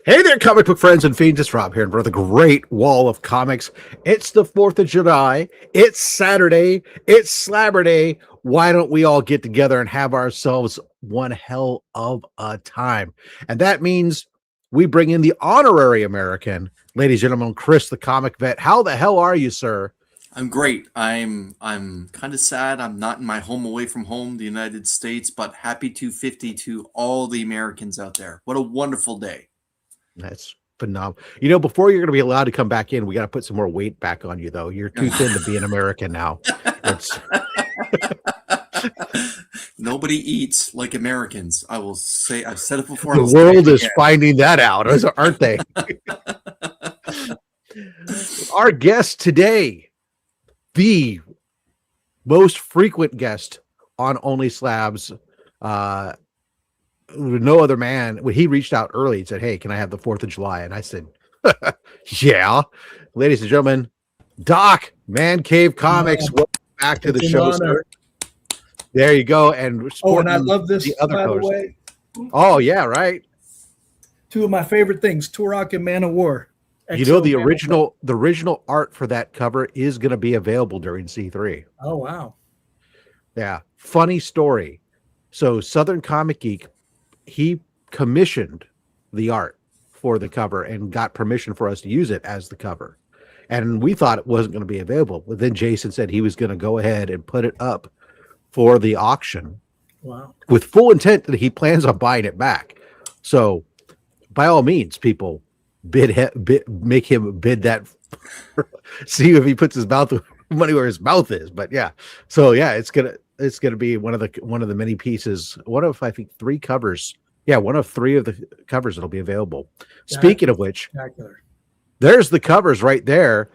Hey there, comic book friends and fiends. It's Rob here in front of the great wall of comics. It's the 4th of July. It's Saturday. It's Slabber Day. Why don't we all get together and have ourselves one hell of a time? And that means we bring in the honorary American, ladies and gentlemen, Chris, the comic vet. How the hell are you, sir? I'm great. I'm kind of sad. I'm not in my home away from home, the United States, but happy 250 to all the Americans out there. What a wonderful day. That's phenomenal. You know, before you're going to be allowed to come back in, we got to put some more weight back on you, though. You're too thin to be an American now. It's... Nobody eats like Americans. I will say, I've said it before. The world is finding that out, aren't they? Our guest today, the most frequent guest on OnlySlabs, no other man. When he reached out early and said, "Hey, can I have the 4th of July?" And I said, "Yeah." Ladies and gentlemen, Doc, Man Cave Comics, welcome back to the show, sir. There you go. And I love this, by the way. Oh, yeah, right. Two of my favorite things, Turok and Man of War. You know, the original art for that cover is going to be available during C3. Oh, wow. Yeah. Funny story. So Southern Comic Geek, he commissioned the art for the cover and got permission for us to use it as the cover. And we thought it wasn't going to be available. But then Jason said he was going to go ahead and put it up for the auction. Wow. With full intent that he plans on buying it back. So by all means, people make him bid that. See if he puts his money where his mouth is. But yeah. So yeah, it's gonna be one of the many pieces. One of, I think, 3 covers. Yeah, one of 3 of the covers that'll be available. Speaking of which, there's the covers right there.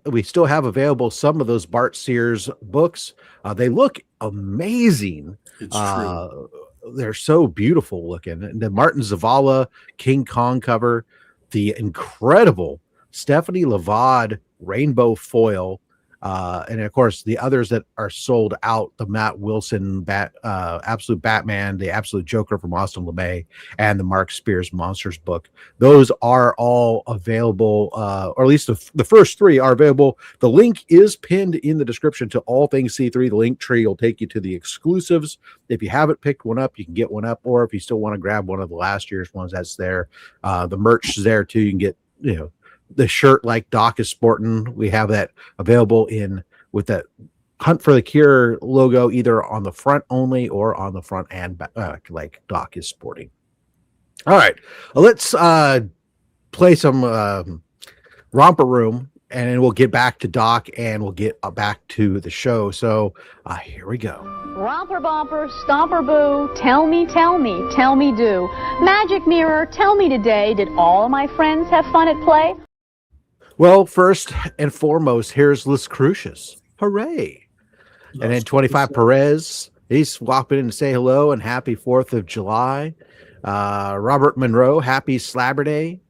We still have available some of those Bart Sears books. They look amazing. It's true. They're so beautiful looking. And the Martin Zavala King Kong cover, the incredible Stephanie Lavad rainbow foil, and of course the others that are sold out, the Matt Wilson Absolute Batman, the Absolute Joker from Austin LeMay, and the Mark Spears Monsters book. Those are all available, or at least the first 3 are available. The link is pinned in the description to all things C3. The link tree will take you to the exclusives. If you haven't picked one up, you can get one up, or if you still want to grab one of the last year's ones, that's there. The merch is there too. You can get, the shirt like Doc is sporting. We have that available with that Hunt for the Cure logo, either on the front only or on the front and back, like Doc is sporting. All right, let's play some Romper Room, and then we'll get back to Doc, and we'll get back to the show. So here we go. Romper Bomper, Stomper Boo, tell me, do. Magic Mirror, tell me today, did all my friends have fun at play? Well, first and foremost, here's Las Cruces. Hooray. And then 25 Perez, he's swapping in to say hello and happy 4th of July. Robert Monroe, happy Slabber Day.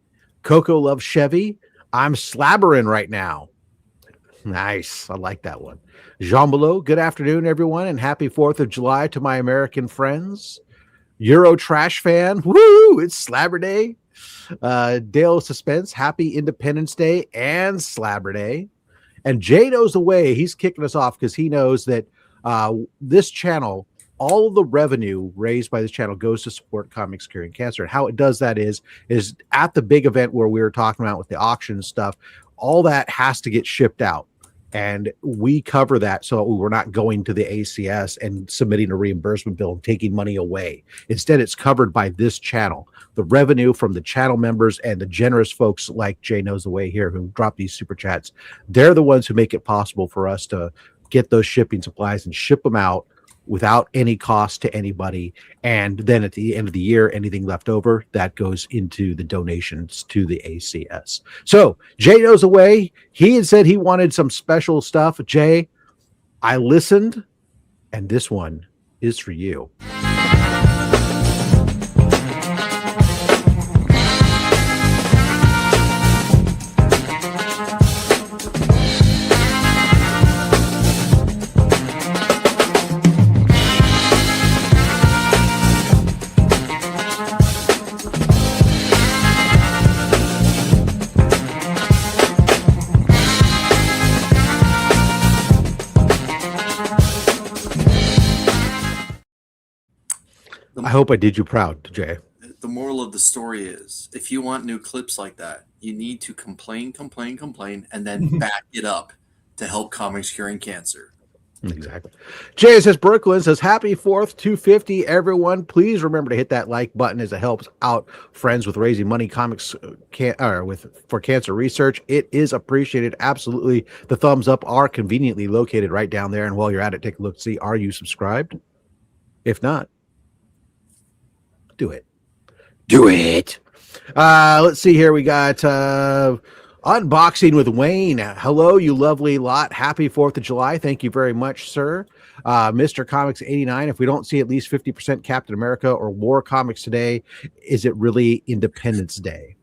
Coco loves Chevy. I'm slabbering right now. Nice. I like that one. Jean Belot, good afternoon, everyone, and happy 4th of July to my American friends. Euro Trash Fan, woo! It's Slabber Day. Dale Suspense, happy Independence Day and Slabber Day. And Jay knows the way. He's kicking us off because he knows that this channel, all of the revenue raised by this channel goes to support comics curing cancer. And how it does that is at the big event where we were talking about with the auction stuff, all that has to get shipped out. And we cover that, so we're not going to the ACS and submitting a reimbursement bill and taking money away. Instead, it's covered by this channel. The revenue from the channel members and the generous folks like Jay Knows the Way here who drop these super chats, they're the ones who make it possible for us to get those shipping supplies and ship them out without any cost to anybody. And then at the end of the year, anything left over, that goes into the donations to the ACS. So Jay knows the way. He had said he wanted some special stuff. Jay, I listened, and this one is for you. I hope I did you proud, Jay. The moral of the story is, if you want new clips like that, you need to complain, and then back it up to help comics curing cancer. Exactly. Jay says Brooklyn says happy 4th 250 everyone. Please remember to hit that like button as it helps out friends with raising money comics for cancer research. It is appreciated. Absolutely. The thumbs up are conveniently located right down there. And while you're at it, take a look, see, are you subscribed? If not, do it. Do it. Let's see here. We got Unboxing with Wayne. Hello, you lovely lot. Happy 4th of July. Thank you very much, sir. Mr. Comics 89. If we don't see at least 50% Captain America or War comics today, is it really Independence Day?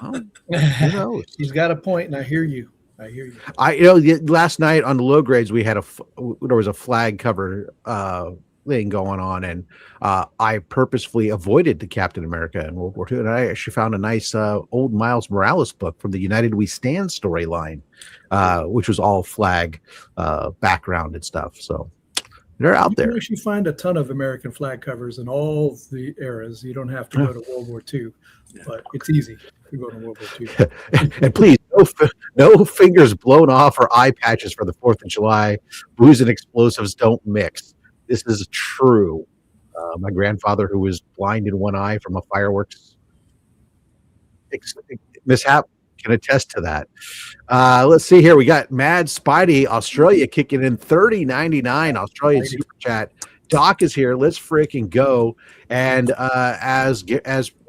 Well, who knows? He's got a point, and I hear you. Last night on the low grades, we had there was a flag cover thing going on, and I purposefully avoided the Captain America and World War II, and I actually found a nice old Miles Morales book from the United We Stand storyline, which was all flag background and stuff. So they're out there. You can actually find a ton of American flag covers in all the eras. You don't have to go to World War II, but it's easy to go to World War II. And please, no fingers blown off or eye patches for the 4th of July. Booze and explosives don't mix. This is true. My grandfather, who was blind in one eye from a fireworks mishap, can attest to that. Let's see here. We got Mad Spidey Australia kicking in $30.99 Australian super chat. Doc is here. Let's freaking go. And as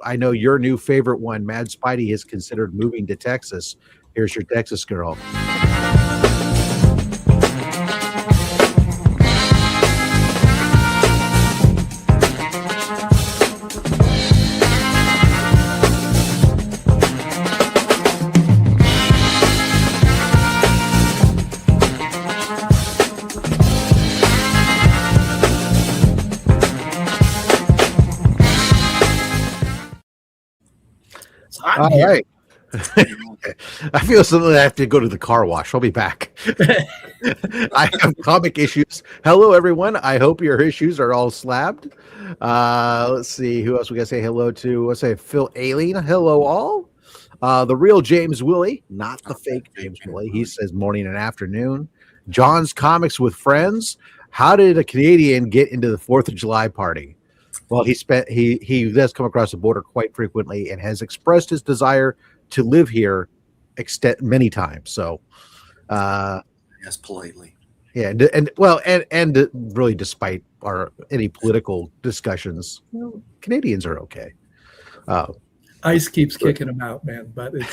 I know your new favorite one, Mad Spidey is considered moving to Texas. Here's your Texas girl. All right. I feel something I have to go to the car wash. I'll be back. I have comic issues. Hello, everyone. I hope your issues are all slabbed. Let's see. Who else we got to say hello to? Let's say Phil Aileen. Hello, all. The real James Willie, not the fake James Willie. He says morning and afternoon. John's Comics with Friends. How did a Canadian get into the 4th of July party? Well, he does come across the border quite frequently and has expressed his desire to live here many times. So, yes, politely. Yeah, and really, despite any political discussions, Canadians are okay. Ice keeps kicking him out, man. But it's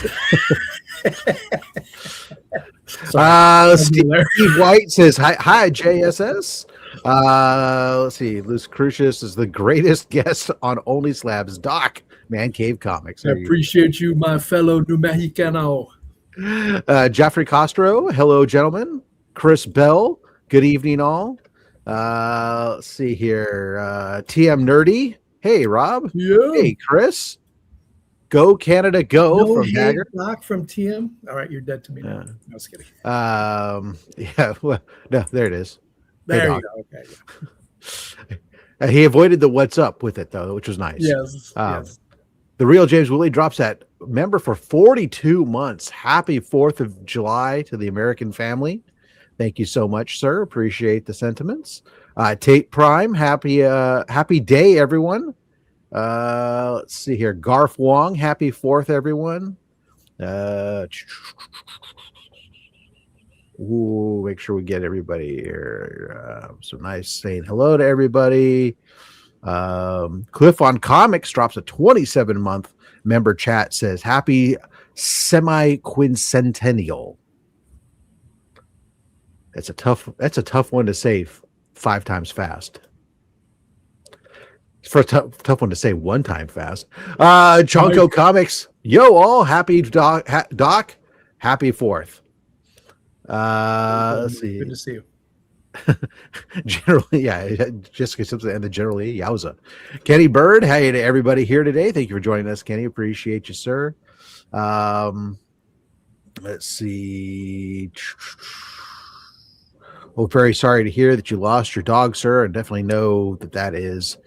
Steve White says hi JSS. Let's see. Luce Crucius is the greatest guest on OnlySlabs. Doc, Man Cave Comics. I appreciate you, my fellow New Mexicano. Jeffrey Castro. Hello, gentlemen. Chris Bell. Good evening, all. Let's see here. TM Nerdy. Hey, Rob. Yeah. Hey, Chris. Go Canada, go no, from Dagger. Doc from TM. All right, you're dead to me. No, I was kidding. Yeah. Well, no, there it is. There you go. Okay. He avoided the what's up with it though, which was nice. Yes. Yes. The real James Willie drops that member for 42 months. Happy 4th of July to the American family. Thank you so much, sir. Appreciate the sentiments. Tate Prime, happy day, everyone. Let's see here. Garth Wong, happy 4th, everyone. Make sure we get everybody here. So nice saying hello to everybody. Cliff on Comics drops a 27-month member chat, says happy semi-quincentennial. That's a tough one to say 5 times fast. It's for a tough one to say 1 time fast. Chonko Comics, yo all, happy Doc, happy 4th. Let's see. Good to see you. Generally, yeah, Jessica Simpson and the generally yowza. Kenny Bird, hey to everybody here today. Thank you for joining us, Kenny. Appreciate you, sir. Let's see. Well, very sorry to hear that you lost your dog, sir, and definitely know that is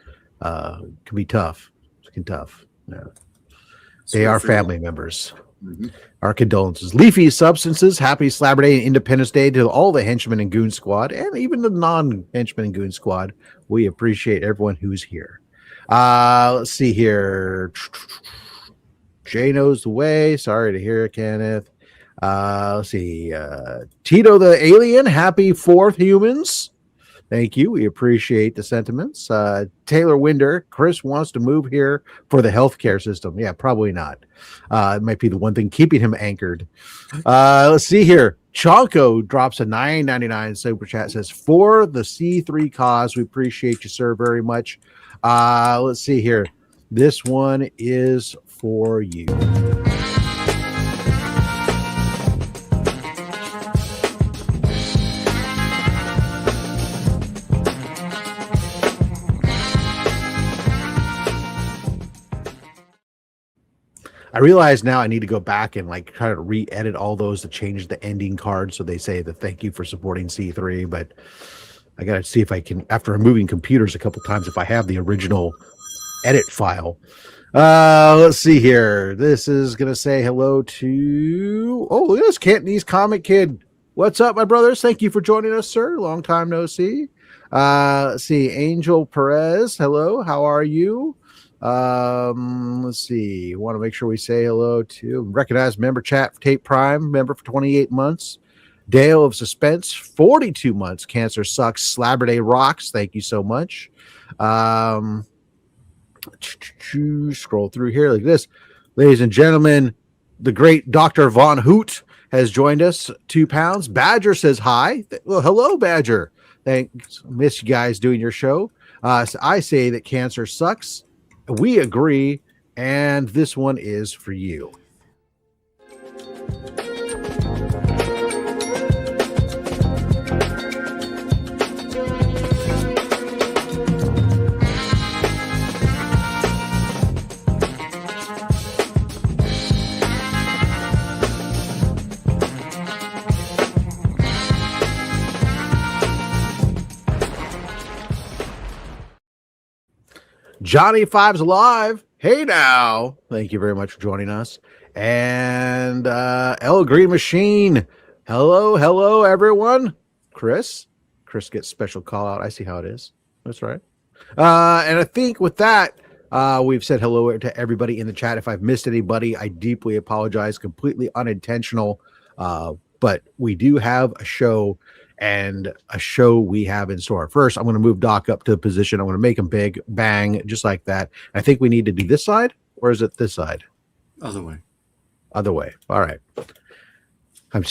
Can be tough. It can tough. Yeah. They Sweet are for family members. Mhm. Our condolences. Leafy Substances, happy Slabber Day and Independence Day to all the henchmen and goon squad, and even the non-henchmen and goon squad. We appreciate everyone who's here. Let's see here. Jay knows the way. Sorry to hear it, Kenneth. Let's see. Tito the Alien, happy 4th, humans. Thank you. We appreciate the sentiments. Taylor Winder, Chris wants to move here for the healthcare system. Yeah, probably not. It might be the one thing keeping him anchored. Let's see here. Chonko drops a $9.99 super chat. Says, for the C3 cause. We appreciate you, sir, very much. Let's see here. This one is for you. I realize now I need to go back and like try to re-edit all those to change the ending card so they say the thank you for supporting C3, but I gotta see if I can, after removing computers a couple times, if I have the original edit file. Let's see here. This is gonna say hello to, oh, look at this Cantonese comic kid. What's up, my brothers? Thank you for joining us, sir. Long time no see. Let's see, Angel Perez, hello, how are you? Let's see. Want to make sure we say hello to recognized member chat Tape Prime member for 28 months. Dale of Suspense 42 months. Cancer sucks. Slabber Day rocks. Thank you so much. Scroll through here like this, ladies and gentlemen. The great Dr. Von Hoot has joined us. £2. Badger says hi. Well, hello, Badger. Thanks. Miss you guys doing your show. So I say that cancer sucks. We agree, and this one is for you. Johnny Five's alive. Hey now. Thank you very much for joining us. And El Green Machine. Hello, everyone. Chris gets special call out. I see how it is. That's right. And I think with that, we've said hello to everybody in the chat. If I've missed anybody, I deeply apologize. Completely unintentional. But we do have a show we have in store. First, I'm going to move Doc up to the position. I'm going to make him big, bang, just like that. I think we need to do this side, or is it this side? Other way. All right. I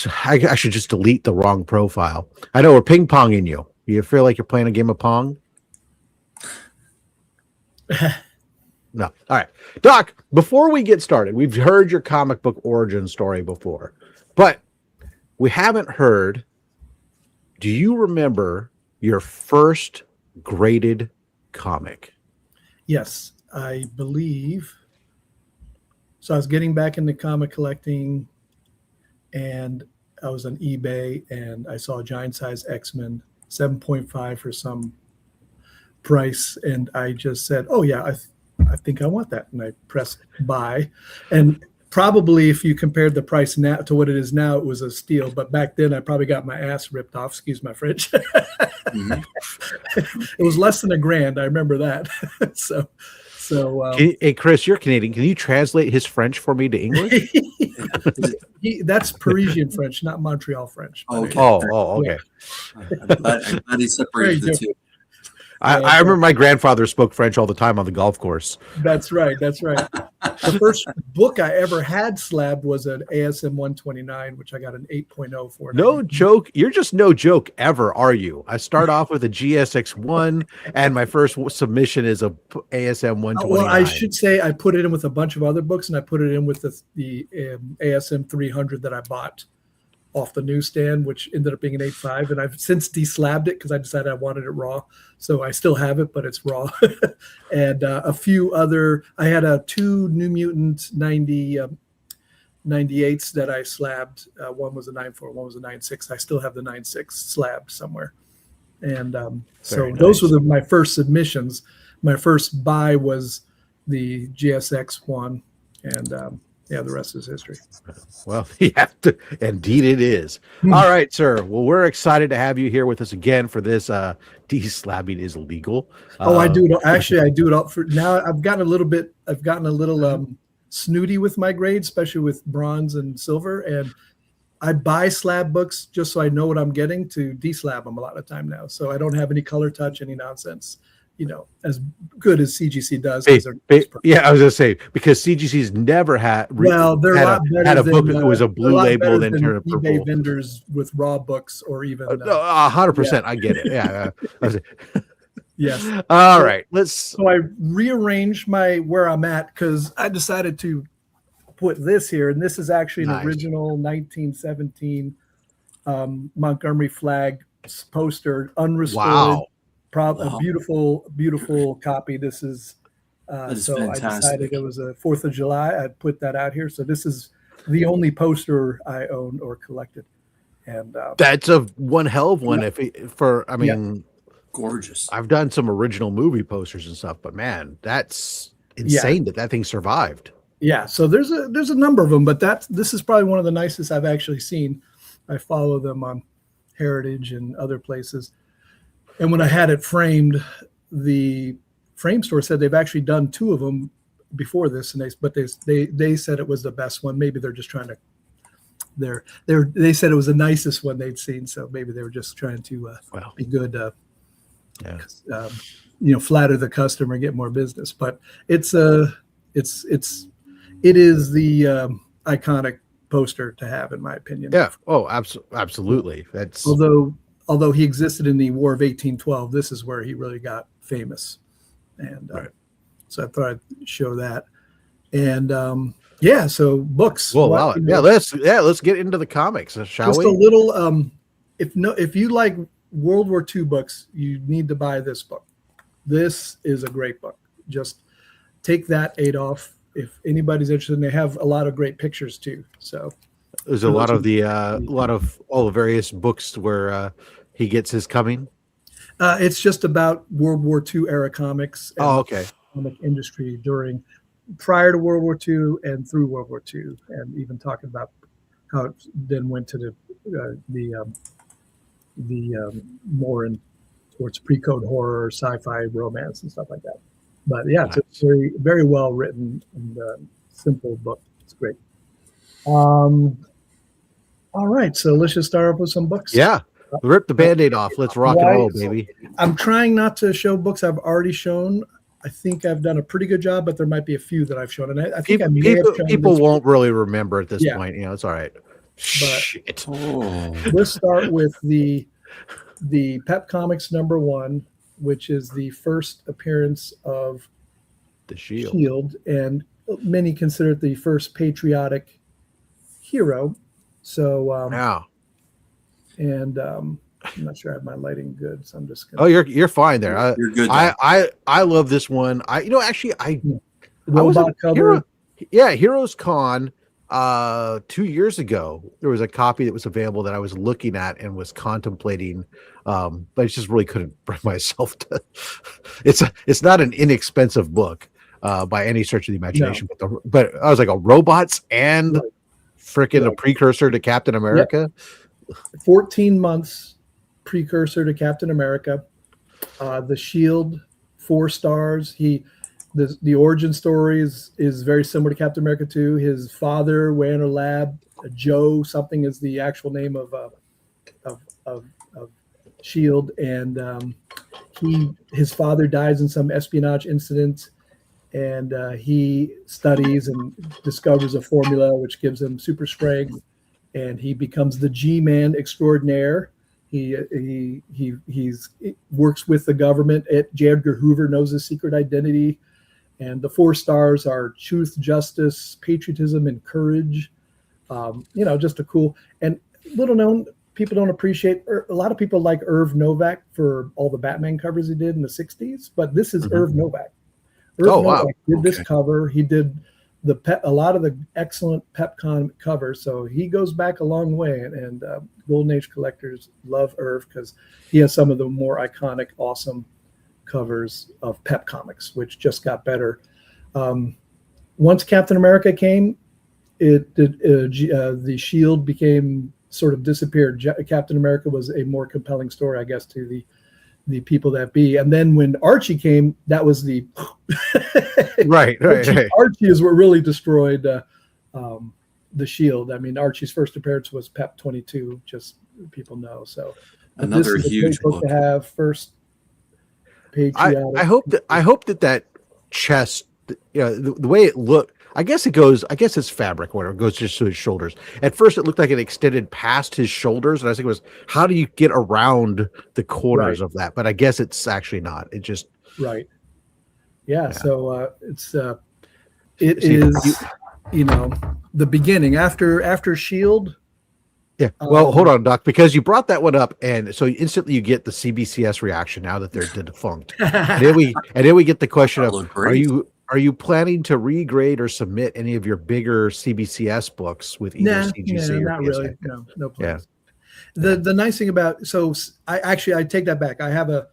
should just delete the wrong profile. I know we're ping-ponging you. You feel like you're playing a game of Pong? No. All right. Doc, before we get started, we've heard your comic book origin story before, but we haven't heard, do you remember your first graded comic? Yes, I believe. So I was getting back into comic collecting, and I was on eBay, and I saw Giant Size X-Men 7.5 for some price, and I just said, oh yeah, I think I want that, and I pressed buy. And probably if you compared the price now to what it is now, it was a steal, but back then I probably got my ass ripped off, excuse my French. It was less than $1,000, I remember that. So hey Chris, you're Canadian, can you translate his French for me to English? That's Parisian French, not Montreal French. Okay. Okay. I'm glad he separated the two. I remember my grandfather spoke French all the time on the golf course. That's right. The first book I ever had slabbed was an ASM 129, which I got an 8.0 for. No joke. You're just no joke ever, are you? I start off with a GSX1, and my first submission is a ASM 129. Well, I should say I put it in with a bunch of other books, and I put it in with the ASM 300 that I bought off the newsstand, which ended up being an 8.5, and I've since deslabbed it because I decided I wanted it raw. So I still have it, but it's raw. And a few other, I had two New Mutant 98s that I slabbed. One was a 9.4, one was a 9.6. I still have the 9.6 slabbed somewhere. And so nice. those were my first submissions. my first buy was the GSX one, and the rest is history. Well, you have to. Indeed, it is. All right, sir. Well, we're excited to have you here with us again for this. De-slabbing is legal. I do it. Actually, I do it all for now. I've gotten a little snooty with my grades, especially with bronze and silver, and I buy slab books just so I know what I'm getting to de-slab them a lot of the time now. So I don't have any color touch, any nonsense. As good as CGC does. Yeah, I was going to say, because CGC's never had a book that was a blue label then turned purple. eBay vendors with raw books or even 100%. I get it. Yeah. Yes. All right. So I rearranged where I'm at because I decided to put this here, and this is actually an original 1917 Montgomery flag poster, unrestored. Wow. A beautiful copy. This is so fantastic. I decided it was a 4th of July. I'd put that out here. So this is the only poster I owned or collected, and that's one hell of one. Gorgeous. I've done some original movie posters and stuff, but man, that's insane that thing survived. Yeah. So there's a number of them, but this is probably one of the nicest I've actually seen. I follow them on Heritage and other places. And when I had it framed, the frame store said they've actually done 2 of them before this, and they said it was the best one. Maybe they're just trying to. They said it was the nicest one they'd seen, so maybe they were just trying to be good. Flatter the customer, get more business. But it is the iconic poster to have, in my opinion. Yeah. Oh, absolutely. That's although he existed in the War of 1812, this is where he really got famous, and so I thought I'd show that. And so books. Well, let's get into the comics, shall we? Just a little. If you like World War II books, you need to buy this book. This is a great book. Just take that, Adolf. If anybody's interested, and they have a lot of great pictures too. So there's a lot of all the various books where he gets his coming. It's just about World War II era comics. And comic industry prior to World War II and through World War II, and even talking about how it then went to the more in towards pre-code horror, sci-fi, romance, and stuff like that. But yeah, it's a very, very well written and simple book. It's great. All right, so let's just start off with some books. Yeah, rip the Band-Aid off. Let's rock and roll, baby. I'm trying not to show books I've already shown. I think I've done a pretty good job, but there might be a few that I've shown, and I think people won't really remember at this point. It's all right. Shit. Let's start with the Pep Comics #1, which is the first appearance of the Shield, and many consider it the first patriotic hero. So and I'm not sure I have my lighting good, so I'm just gonna. Oh, you're fine there. You're good. I love this one. Robot cover. Heroes Con. 2 years ago, there was a copy that was available that I was looking at and was contemplating, but I just really couldn't bring myself to. It's not an inexpensive book by any stretch of the imagination, but I was like, robots and freaking a precursor to Captain America. 14 months precursor to Captain America. The Shield, 4 stars. The origin story is very similar to Captain America 2. His father ran a lab. Joe something is the actual name of Shield, and his father dies in some espionage incident, and he studies and discovers a formula which gives him super strength, and he becomes the G-Man extraordinaire. He works with the government. J. Edgar Hoover knows his secret identity. And the 4 stars are truth, justice, patriotism, and courage. Just a cool and little known. People don't appreciate. A lot of people like Irv Novak for all the Batman covers he did in the 60s, but this is Irv Novak. Novak did this cover. He did a lot of the excellent Pep Comics covers. So he goes back a long way, and Golden Age collectors love Irv because he has some of the more iconic, awesome covers of Pep Comics, which just got better. Once Captain America came, the Shield became sort of disappeared. Captain America was a more compelling story, I guess, to the people that be. And then when Archie came, that was the right. Archie is what really destroyed the Shield. I mean, Archie's first appearance was Pep 22, just people know. So another this is huge a great book to have first. Patriotic. I hope that chest, the way it looked, I guess it's fabric, whatever, it goes just to his shoulders. At first it looked like it extended past his shoulders, and I think it was, how do you get around the corners of that? But I guess it's actually not. It just yeah. So it is the beginning after Shield. Yeah. Well, hold on, Doc, because you brought that one up, and so instantly you get the CBCS reaction now that they're defunct. and then we get the question of, are you planning to regrade or submit any of your bigger CBCS books with either CGC or not PSA? really. No plans. Yeah. The nice thing about, so I take that back. I have a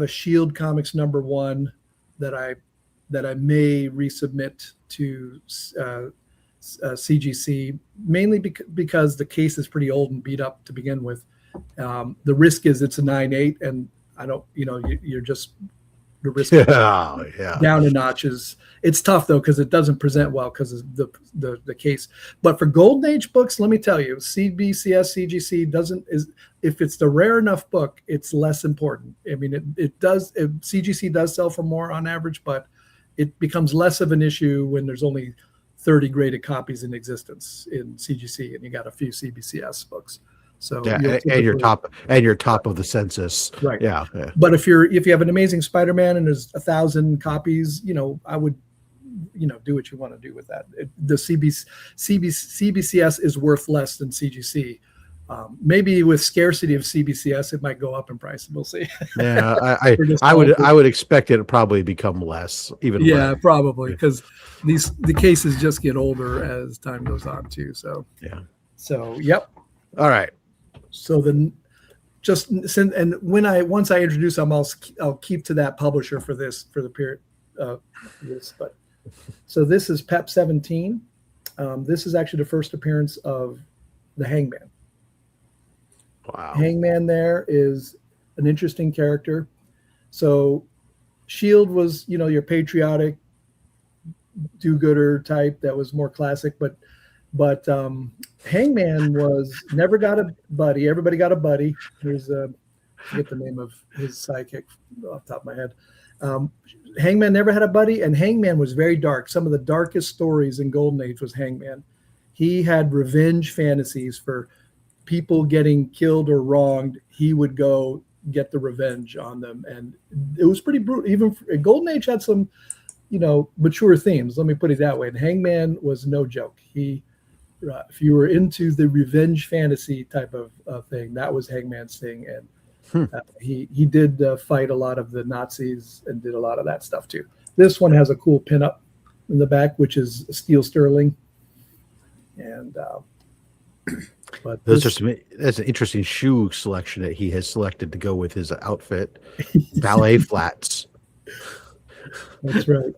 Shield Comics #1 that I may resubmit to CGC, mainly because the case is pretty old and beat up to begin with. The risk is it's a 9.8, and I don't, you're just the risk down a notch. It's tough though, because it doesn't present well because of the case. But for Golden Age books, let me tell you, CBCS CGC if it's the rare enough book, it's less important. I mean, CGC does sell for more on average, but it becomes less of an issue when there's only 30 graded copies in existence in CGC, and you got a few CBCS books. So and you're top of the census, right? Yeah. But if you have an Amazing Spider-Man and there's 1,000 copies, I would, do what you want to do with that. The CBCS is worth less than CGC. Maybe with scarcity of CBCS, it might go up in price. We'll see. Yeah, I would expect it to probably become less. Probably, because the cases just get older as time goes on too. So yep. All right. So then, once I introduce them, I'll keep to that publisher for the period. But so this is Pep 17. This is actually the first appearance of the Hangman. Wow. Hangman there is an interesting character. So Shield was, your patriotic do-gooder type that was more classic, but Hangman never got a buddy. Everybody got a buddy. Here's I forget the name of his sidekick off the top of my head. Hangman never had a buddy, and Hangman was very dark. Some of the darkest stories in Golden Age was Hangman. He had revenge fantasies for people getting killed or wronged. He would go get the revenge on them, and it was pretty brutal. Even Golden Age had some, mature themes. Let me put it that way. And Hangman was no joke. If you were into the revenge fantasy type of thing, that was Hangman's thing. And he did fight a lot of the Nazis and did a lot of that stuff too. This one has a cool pinup in the back, which is steel sterling. And but that's an interesting shoe selection that he has selected to go with his outfit. Ballet flats. That's right.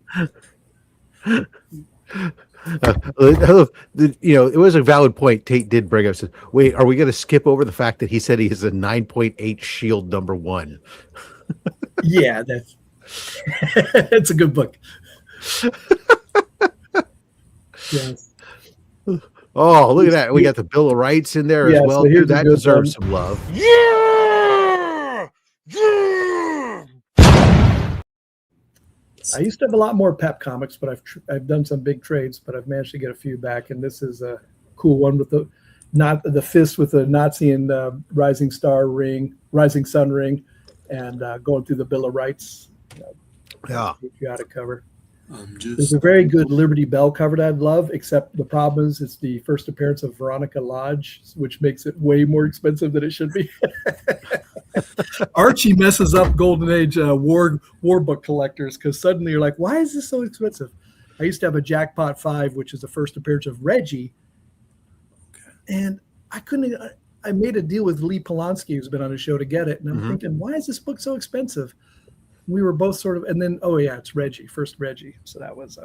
It was a valid point Tate did bring up. Said, wait, are we going to skip over the fact that he said he is a 9.8 Shield #1? Yeah, that's a good book. Yes. Oh, look at that. We got the Bill of Rights in there as well. So that deserves some love. Yeah! I used to have a lot more Pep comics, but I've done some big trades, but I've managed to get a few back. And this is a cool one with the fist with the Nazi and rising sun ring, and going through the Bill of Rights. Patriotic cover. There's a very good Liberty Bell cover that I'd love, except the problem is it's the first appearance of Veronica Lodge, which makes it way more expensive than it should be. Archie messes up Golden Age war book collectors, because suddenly you're like, why is this so expensive? I used to have a Jackpot 5, which is the first appearance of Reggie, and I made a deal with Lee Polanski, who's been on the show, to get it, and I'm thinking, why is this book so expensive? we were both sort of, and then it's Reggie, first Reggie. So that was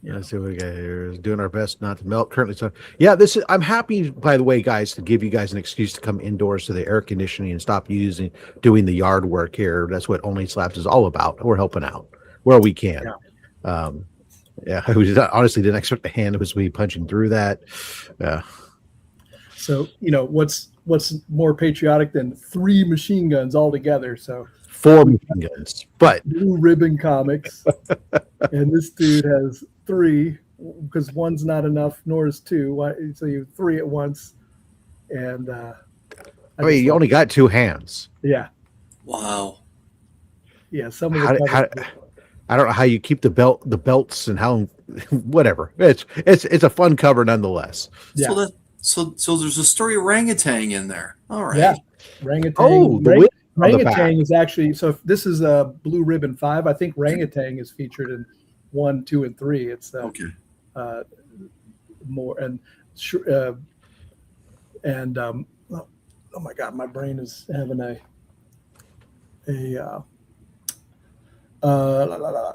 Let's see what we got here. Doing our best not to melt. Currently, so yeah, this is. I'm happy, by the way, guys, to give you guys an excuse to come indoors to the air conditioning and stop doing the yard work here. That's what OnlySlabs is all about. We're helping out where we can. Yeah, I honestly didn't expect the hand was me punching through that. Yeah. So what's more patriotic than 3 machine guns all together? So 4 machine guns, but Blue Ribbon Comics, and this dude has 3 because one's not enough, nor is 2. So you have 3 at once, and I mean, you only got 2 hands. Yeah. Wow. Yeah. Some of the I don't know how you keep the belts and how whatever. It's a fun cover nonetheless. Yeah. So there's a story orangutan in there. All right. Yeah. Orangutan. Oh, Orangutan is actually, so if this is a Blue Ribbon 5. I think Orangutan is featured in 1, 2, and 3. It's okay. More oh my God, my brain is having a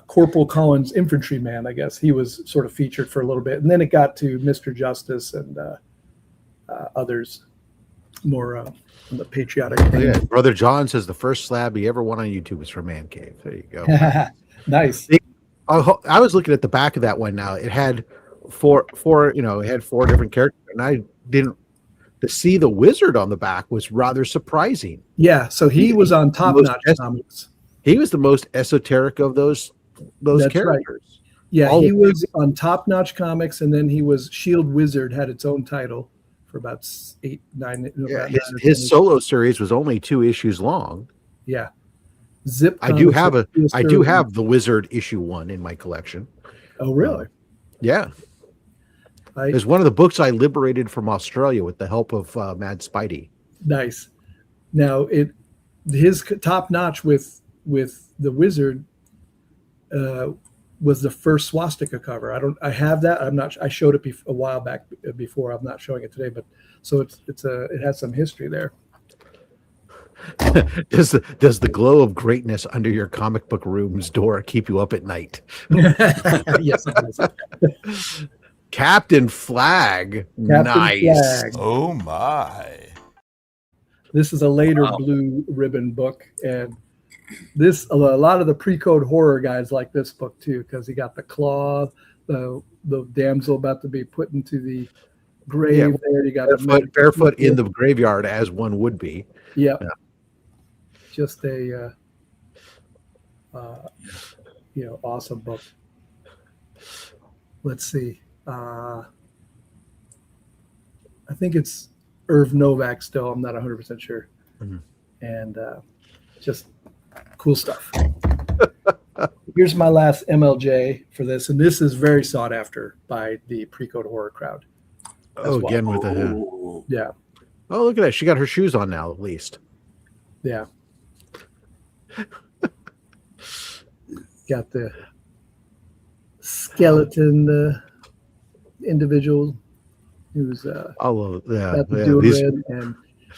Corporal Collins infantryman. I guess he was sort of featured for a little bit, and then it got to Mr. Justice and others more on the patriotic thing. Yeah, Brother John says the first slab he ever won on YouTube was from Man Cave. There you go. Nice. I was looking at the back of that one. Now it had four. It had 4 different characters, and I didn't. To see the wizard on the back was rather surprising. Yeah, so he was on Top Notch Comics. He was the most esoteric of those That's characters. Right. Yeah, he was on Top Notch Comics, and then he was Shield Wizard, had its own title for about 8, 9. Yeah, his solo series was only 2 issues long. Yeah, Zip. I do have the Wizard issue 1 in my collection. Oh, really? Yeah. It's one of the books I liberated from Australia with the help of Mad Spidey. Nice. Now his Top Notch with the Wizard was the first swastika cover. I have that. I'm not. I showed it a while back before. I'm not showing it today, but so it has some history there. Does the glow of greatness under your comic book room's door keep you up at night? Yes, it does. Captain Flag. Nice. Flag. Oh my. This is a later Blue Ribbon book, and a lot of the pre-code horror guys like this book too, because he got the claw, the damsel about to be put into the grave. There, you got barefoot in the graveyard, as one would be. Yeah. Just a awesome book. Let's see. I think it's Irv Novak still. I'm not 100% sure. Mm-hmm. And just cool stuff. Here's my last MLJ for this, and this is very sought after by the pre-code horror crowd. Again with the yeah. Oh, look at that! She got her shoes on now, at least. Yeah. Got the skeleton individual who's and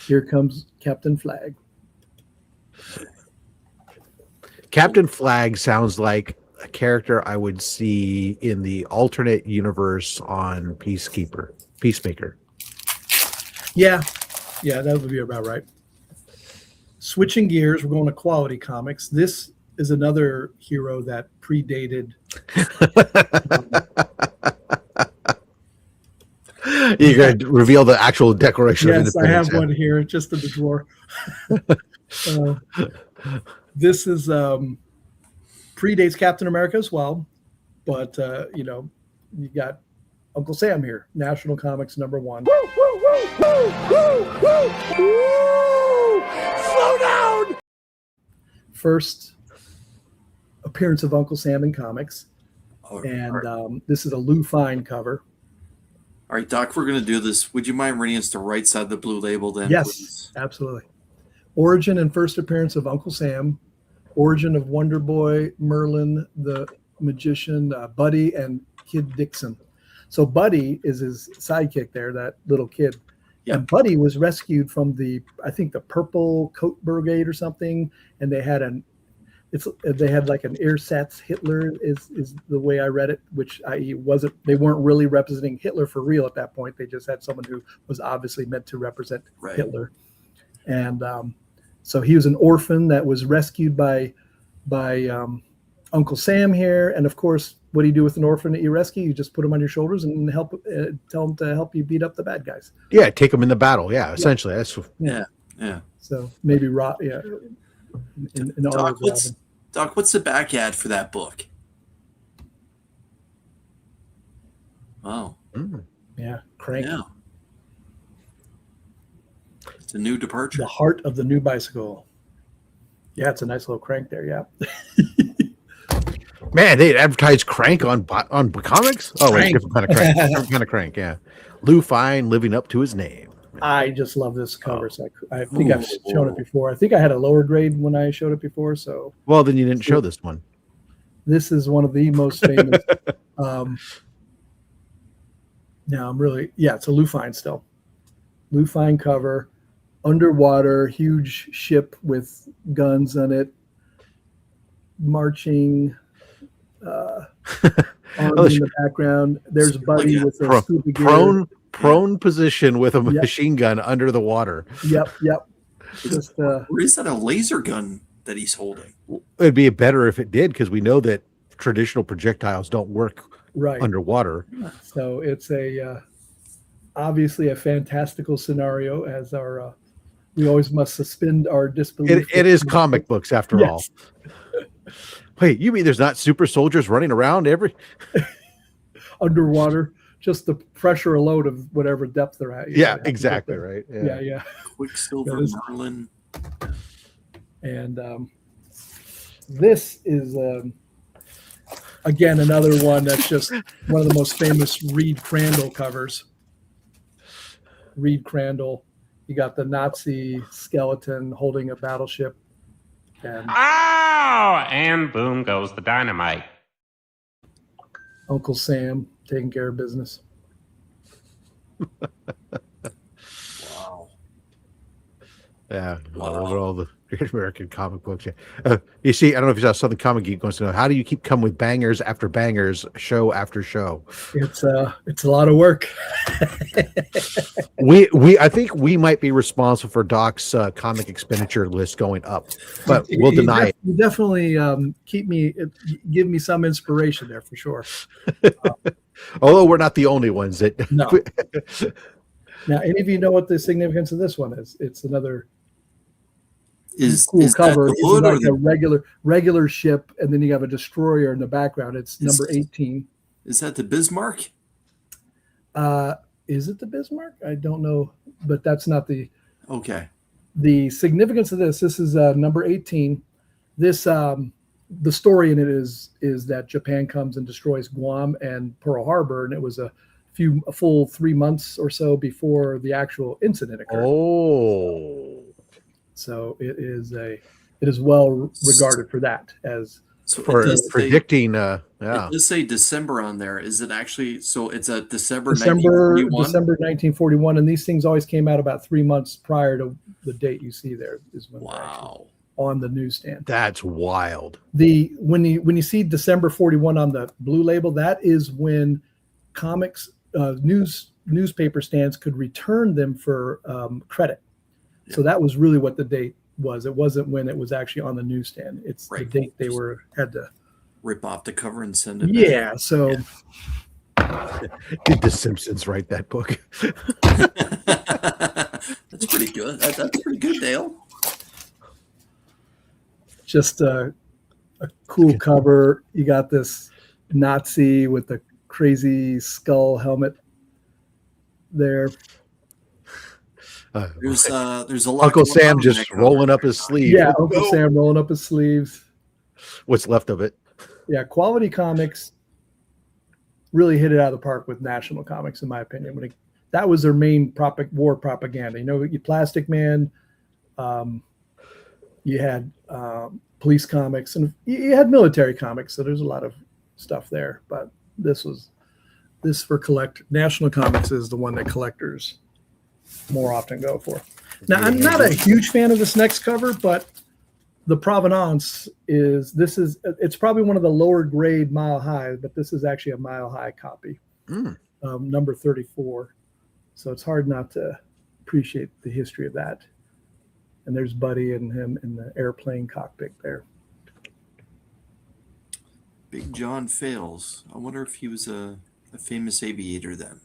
here comes Captain Flag. Captain Flag sounds like a character I would see in the alternate universe on Peacemaker. Yeah, that would be about right. Switching gears, we're going to Quality Comics. This is another hero that predated. You're going to reveal the actual Declaration of Independence. Yes, I have one here, just in the drawer. This is predates Captain America as well, but you got Uncle Sam here, National Comics #1. Slow down. First appearance of Uncle Sam in comics, and this is a Lou Fine cover. All right, Doc, we're going to do this. Would you mind reading us the right side of the blue label then? Yes, please? Absolutely. Origin and first appearance of Uncle Sam. Origin of Wonder Boy, Merlin, the Magician, Buddy, and Kid Dixon. So Buddy is his sidekick there, that little kid. Yeah. And Buddy was rescued from the Purple Coat Brigade or something, and they had they had like an ersatz Hitler is the way I read it, which they weren't really representing Hitler for real at that point. They just had someone who was obviously meant to represent Hitler. And so he was an orphan that was rescued by Uncle Sam here. And of course, what do you do with an orphan that you rescue? You just put him on your shoulders and tell him to help you beat up the bad guys. Yeah, take them in the battle. Yeah, essentially. That's Yeah. So maybe Doc, what's the back ad for that book? Wow. Yeah, Crank. Yeah. It's a new departure. The heart of the new bicycle. Yeah, it's a nice little crank there. Yeah. Man, they advertised Crank on comics. Oh, wait, different kind of crank. Different kind of crank. Yeah, Lou Fine living up to his name. I just love this cover. So I think I've shown it before. I think I had a lower grade when I showed it before. So well, then you didn't show this one. This is one of the most famous. It's a Lou Fine still. Lou Fine cover, underwater, huge ship with guns on it, marching. Arms in the background. There's Buddy with a scuba gear. Prone position with a machine gun under the water. Yep. Just, or is that a laser gun that he's holding? It'd be better if it did, because we know that traditional projectiles don't work underwater. So it's obviously a fantastical scenario, as we always must suspend our disbelief. It is comic books after all. Wait, you mean there's not super soldiers running around underwater? Just the pressure alone of whatever depth they're at. Yeah, exactly right. Yeah. Quicksilver Merlin. And this is again another one that's just one of the most famous Reed Crandall covers. Reed Crandall, you got the Nazi skeleton holding a battleship. And boom goes the dynamite. Uncle Sam taking care of business. Wow. Yeah, all the great American comic books. You see, I don't know if you saw Southern Comic Geek wants to know, how do you keep coming with bangers after bangers, show after show? It's a lot of work. I think we might be responsible for Doc's comic expenditure list going up, but we'll deny it. You definitely give me some inspiration there for sure. Although we're not the only ones that. No. Now, any of you know what the significance of this one is? It's another cool cover. It's like a regular ship, and then you have a destroyer in the background. It's number 18. Is that the Bismarck? Is it the Bismarck? I don't know, but that's not the. Okay. The significance of this is number 18. This the story in it is that Japan comes and destroys Guam and Pearl Harbor, and it was a full 3 months or so before the actual incident occurred. Oh. So it is well regarded for that as for predicting. It does say December on there. Is it actually? So it's a December 1941, and these things always came out about 3 months prior to the date you see there. Is when on the newsstand. That's wild. When you see December 41 on the blue label, that is when comics newspaper stands could return them for credit. So that was really what the date was. It wasn't when it was actually on the newsstand. It's the date they had to rip off the cover and send it. Yeah. Back. So did the Simpsons write that book? That's pretty good. That's pretty good, Dale. Just a cool cover. You got this Nazi with the crazy skull helmet there. There's a lot. Uncle Sam just rolling up his sleeve. Yeah, Uncle Sam rolling up his sleeves. What's left of it? Yeah, Quality Comics really hit it out of the park with National Comics, in my opinion. That was their main war propaganda. You know, you Plastic Man, you had police comics, and you had military comics. So there's a lot of stuff there. But this for National Comics is the one that collectors more often go for. Now, I'm not a huge fan of this next cover, but the provenance it's probably one of the lower grade Mile High, but this is actually a Mile High copy, number 34. So it's hard not to appreciate the history of that. And there's Buddy and him in the airplane cockpit there. Big John Fails. I wonder if he was a famous aviator then.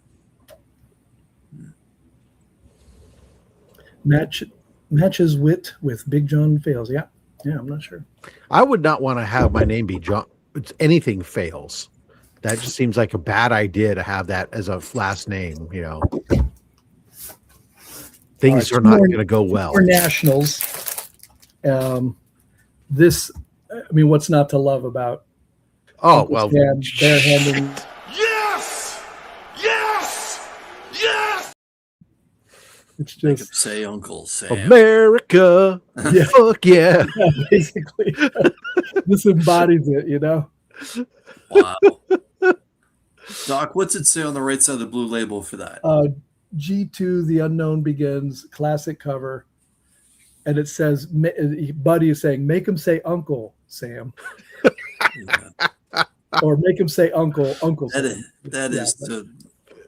Matches wit with Big John Fails. Yeah, I'm not sure. I would not want to have my name be John. It's anything Fails. That just seems like a bad idea to have that as a last name. You know, things are not going to go well. For nationals, this. I mean, what's not to love about? Oh well, barehanded. Yes! Yes! Yes! It's Make him just say Uncle Sam. America. Yeah. Fuck yeah. Basically, this embodies it. You know. Wow. Doc, what's it say on the right side of the blue label for that? G2, The Unknown Begins, classic cover. And it says, Buddy is saying, make him say Uncle Sam. Yeah. Or make him say Uncle Sam.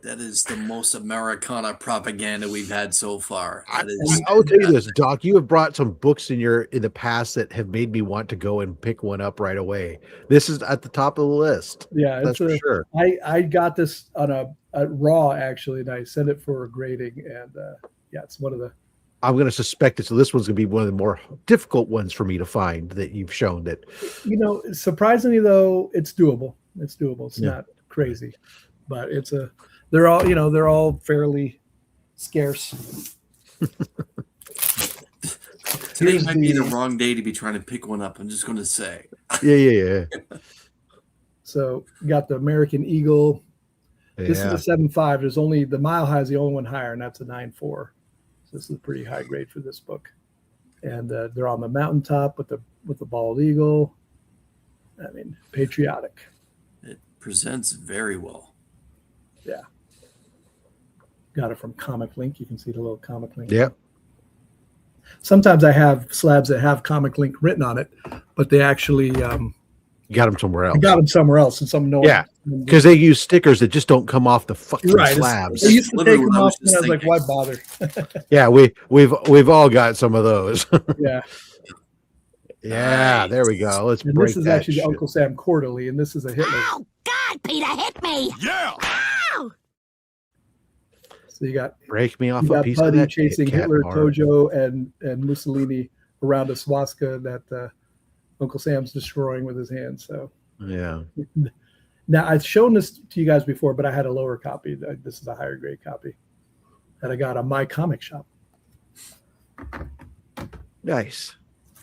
That is the most Americana propaganda we've had so far. I will tell you this, Doc. You have brought some books in the past that have made me want to go and pick one up right away. This is at the top of the list. Yeah, that's for sure. I got this on a raw actually, and I sent it for a grading, and it's one of the. I'm going to suspect it. So this one's going to be one of the more difficult ones for me to find that you've shown that. You know, surprisingly though, it's doable. It's doable. It's not crazy, but they're all fairly scarce. Today might be the wrong day to be trying to pick one up. I'm just going to say. Yeah. So you got the American Eagle. This is a 7.5. There's only the Mile High is the only one higher, and that's a 9.4. So this is a pretty high grade for this book. And they're on the mountaintop with the bald eagle. I mean, patriotic. It presents very well. Yeah. Got it from Comic Link. You can see the little Comic Link. Yep. Sometimes I have slabs that have Comic Link written on it, but they actually you got them somewhere else. I got them somewhere else, and some no. Yeah, because they use stickers that just don't come off the fucking slabs. They used to take them off, and I was like, "Why bother?" Yeah, we've all got some of those. Yeah. Yeah, there we go. Let's and break this is that actually shit. the Uncle Sam Quarterly, and this is a Hitler. Oh, God, Peter, hit me. Yeah. Ow! So you got break me off a piece Buddy of that chasing Kit Kat Hitler, bar. Tojo, and Mussolini around a swastika that Uncle Sam's destroying with his hands. So Yeah. now I've shown this to you guys before, but I had a lower copy. This is a higher grade copy that I got on My Comic Shop. Nice.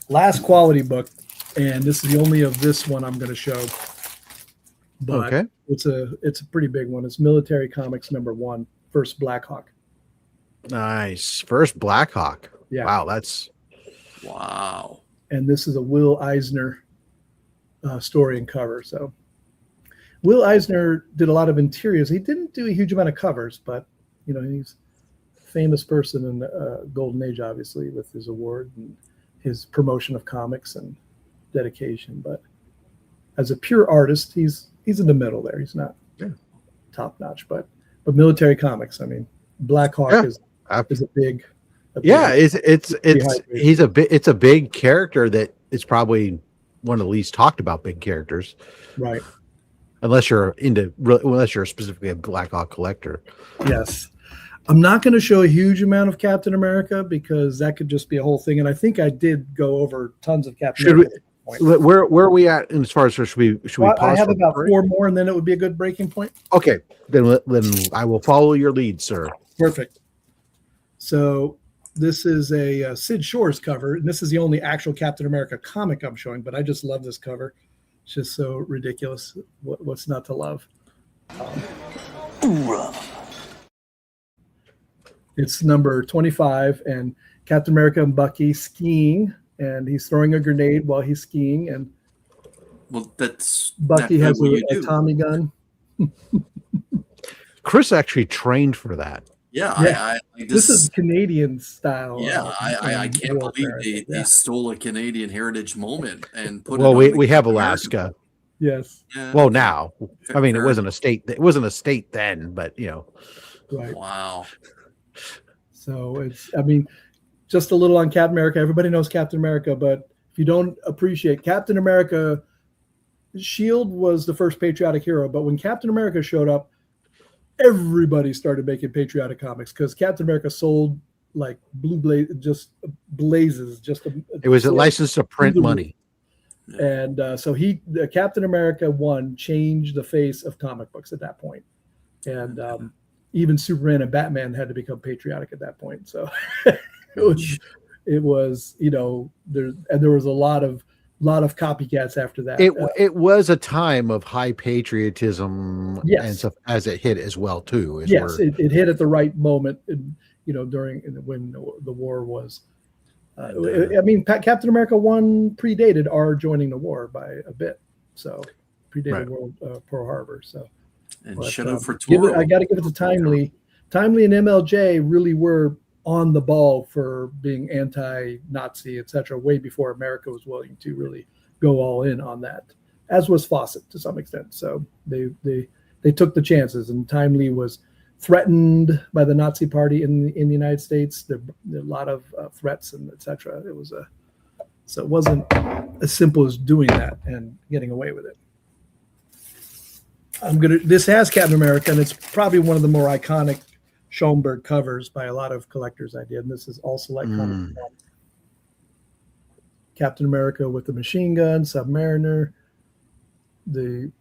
Last quality book, and this is the only of this one I'm going to show. But Okay. it's a pretty big one. It's Military Comics #1, First Blackhawk. Nice. First Blackhawk. Yeah. Wow, that's Wow. And this is a Will Eisner story and cover. So Will Eisner did a lot of interiors. He didn't do a huge amount of covers, but you know, he's a famous person in the Golden Age, obviously, with his award and his promotion of comics and dedication. But as a pure artist, he's in the middle there. He's not top notch, but Military Comics. I mean, Blackhawk is a big. It's a big character that is probably one of the least talked about big characters, right? Unless you're specifically a Blackhawk collector. Yes. I'm not going to show a huge amount of Captain America because that could just be a whole thing. And I think I did go over tons of Captain America. Where are we at as far as should we pause? I have about 4 more, and then it would be a good breaking point. Okay, then I will follow your lead, sir. Perfect. So this is a Sid Shores cover, and this is the only actual Captain America comic I'm showing. But I just love this cover; it's just so ridiculous. What's not to love? It's number 25, and Captain America and Bucky skiing, and he's throwing a grenade while he's skiing, and that's Bucky has a Tommy gun. Chris actually trained for that. Yeah, Yeah. I like This is Canadian style. Yeah, I can't believe warfare. they Yeah. stole a Canadian heritage moment and put Well, it on we have Captain America. Alaska. Yes. Yeah, Well, okay. now, I mean, it Fair wasn't a state. It wasn't a state then, but Right. Wow. So it's, I mean, just a little on Captain America. Everybody knows Captain America, but if you don't appreciate Captain America, Shield was the first patriotic hero. But when Captain America showed up, everybody started making patriotic comics because Captain America sold like just blazes. it was a license to print money. And so Captain America 1 changed the face of comic books at that point. And even Superman and Batman had to become patriotic at that point. So it was, there was a lot of copycats after that. It was a time of high patriotism, Yes. and stuff as it hit as well too. Yes, it hit at the right moment, during when the war was. I mean, Captain America 1 predated our joining the war by a bit, so predated Pearl Harbor. So, and shout out for Toro. I got to give it to Timely. Timely and MLJ really were on the ball for being anti-Nazi, etc., way before America was willing to really go all in on that, as was Fawcett to some extent. So they took the chances, and Timely was threatened by the Nazi Party in the United States. There were a lot of threats and etc. So it wasn't as simple as doing that and getting away with it. This has Captain America, and it's probably one of the more iconic Schomburg covers by a lot of collectors I did. And this is All Select Comics. Captain America with the machine gun, Submariner, the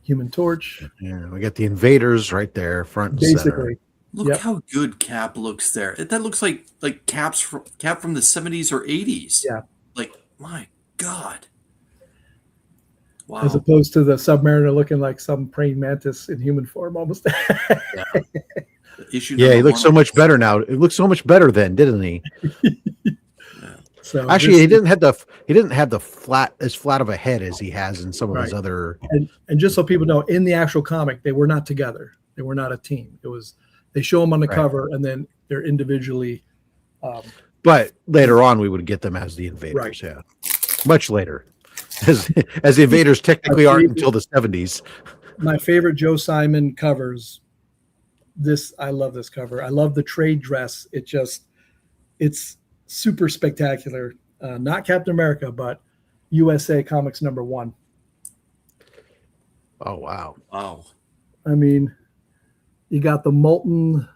Human Torch. Yeah, we got the Invaders right there, front and Basically. center. Look how good Cap looks there. That looks like Cap from the 70s or 80s. Yeah. Like, my God. Wow. As opposed to the Submariner looking like some praying mantis in human form almost. Yeah, he looks so much better now. It looks so much better then, didn't he? So actually, he didn't have the flat of a head as he has in some of his other. And just so people know, in the actual comic, they were not together. They were not a team. It was they show them on the cover, and then they're individually. But later on, we would get them as the Invaders. Right. Yeah, much later, as the Invaders technically aren't until the 70s. My favorite Joe Simon covers. I love this cover. I love the trade dress. It's super spectacular. Not Captain America, but USA Comics #1. Oh wow! Wow. I mean, you got the molten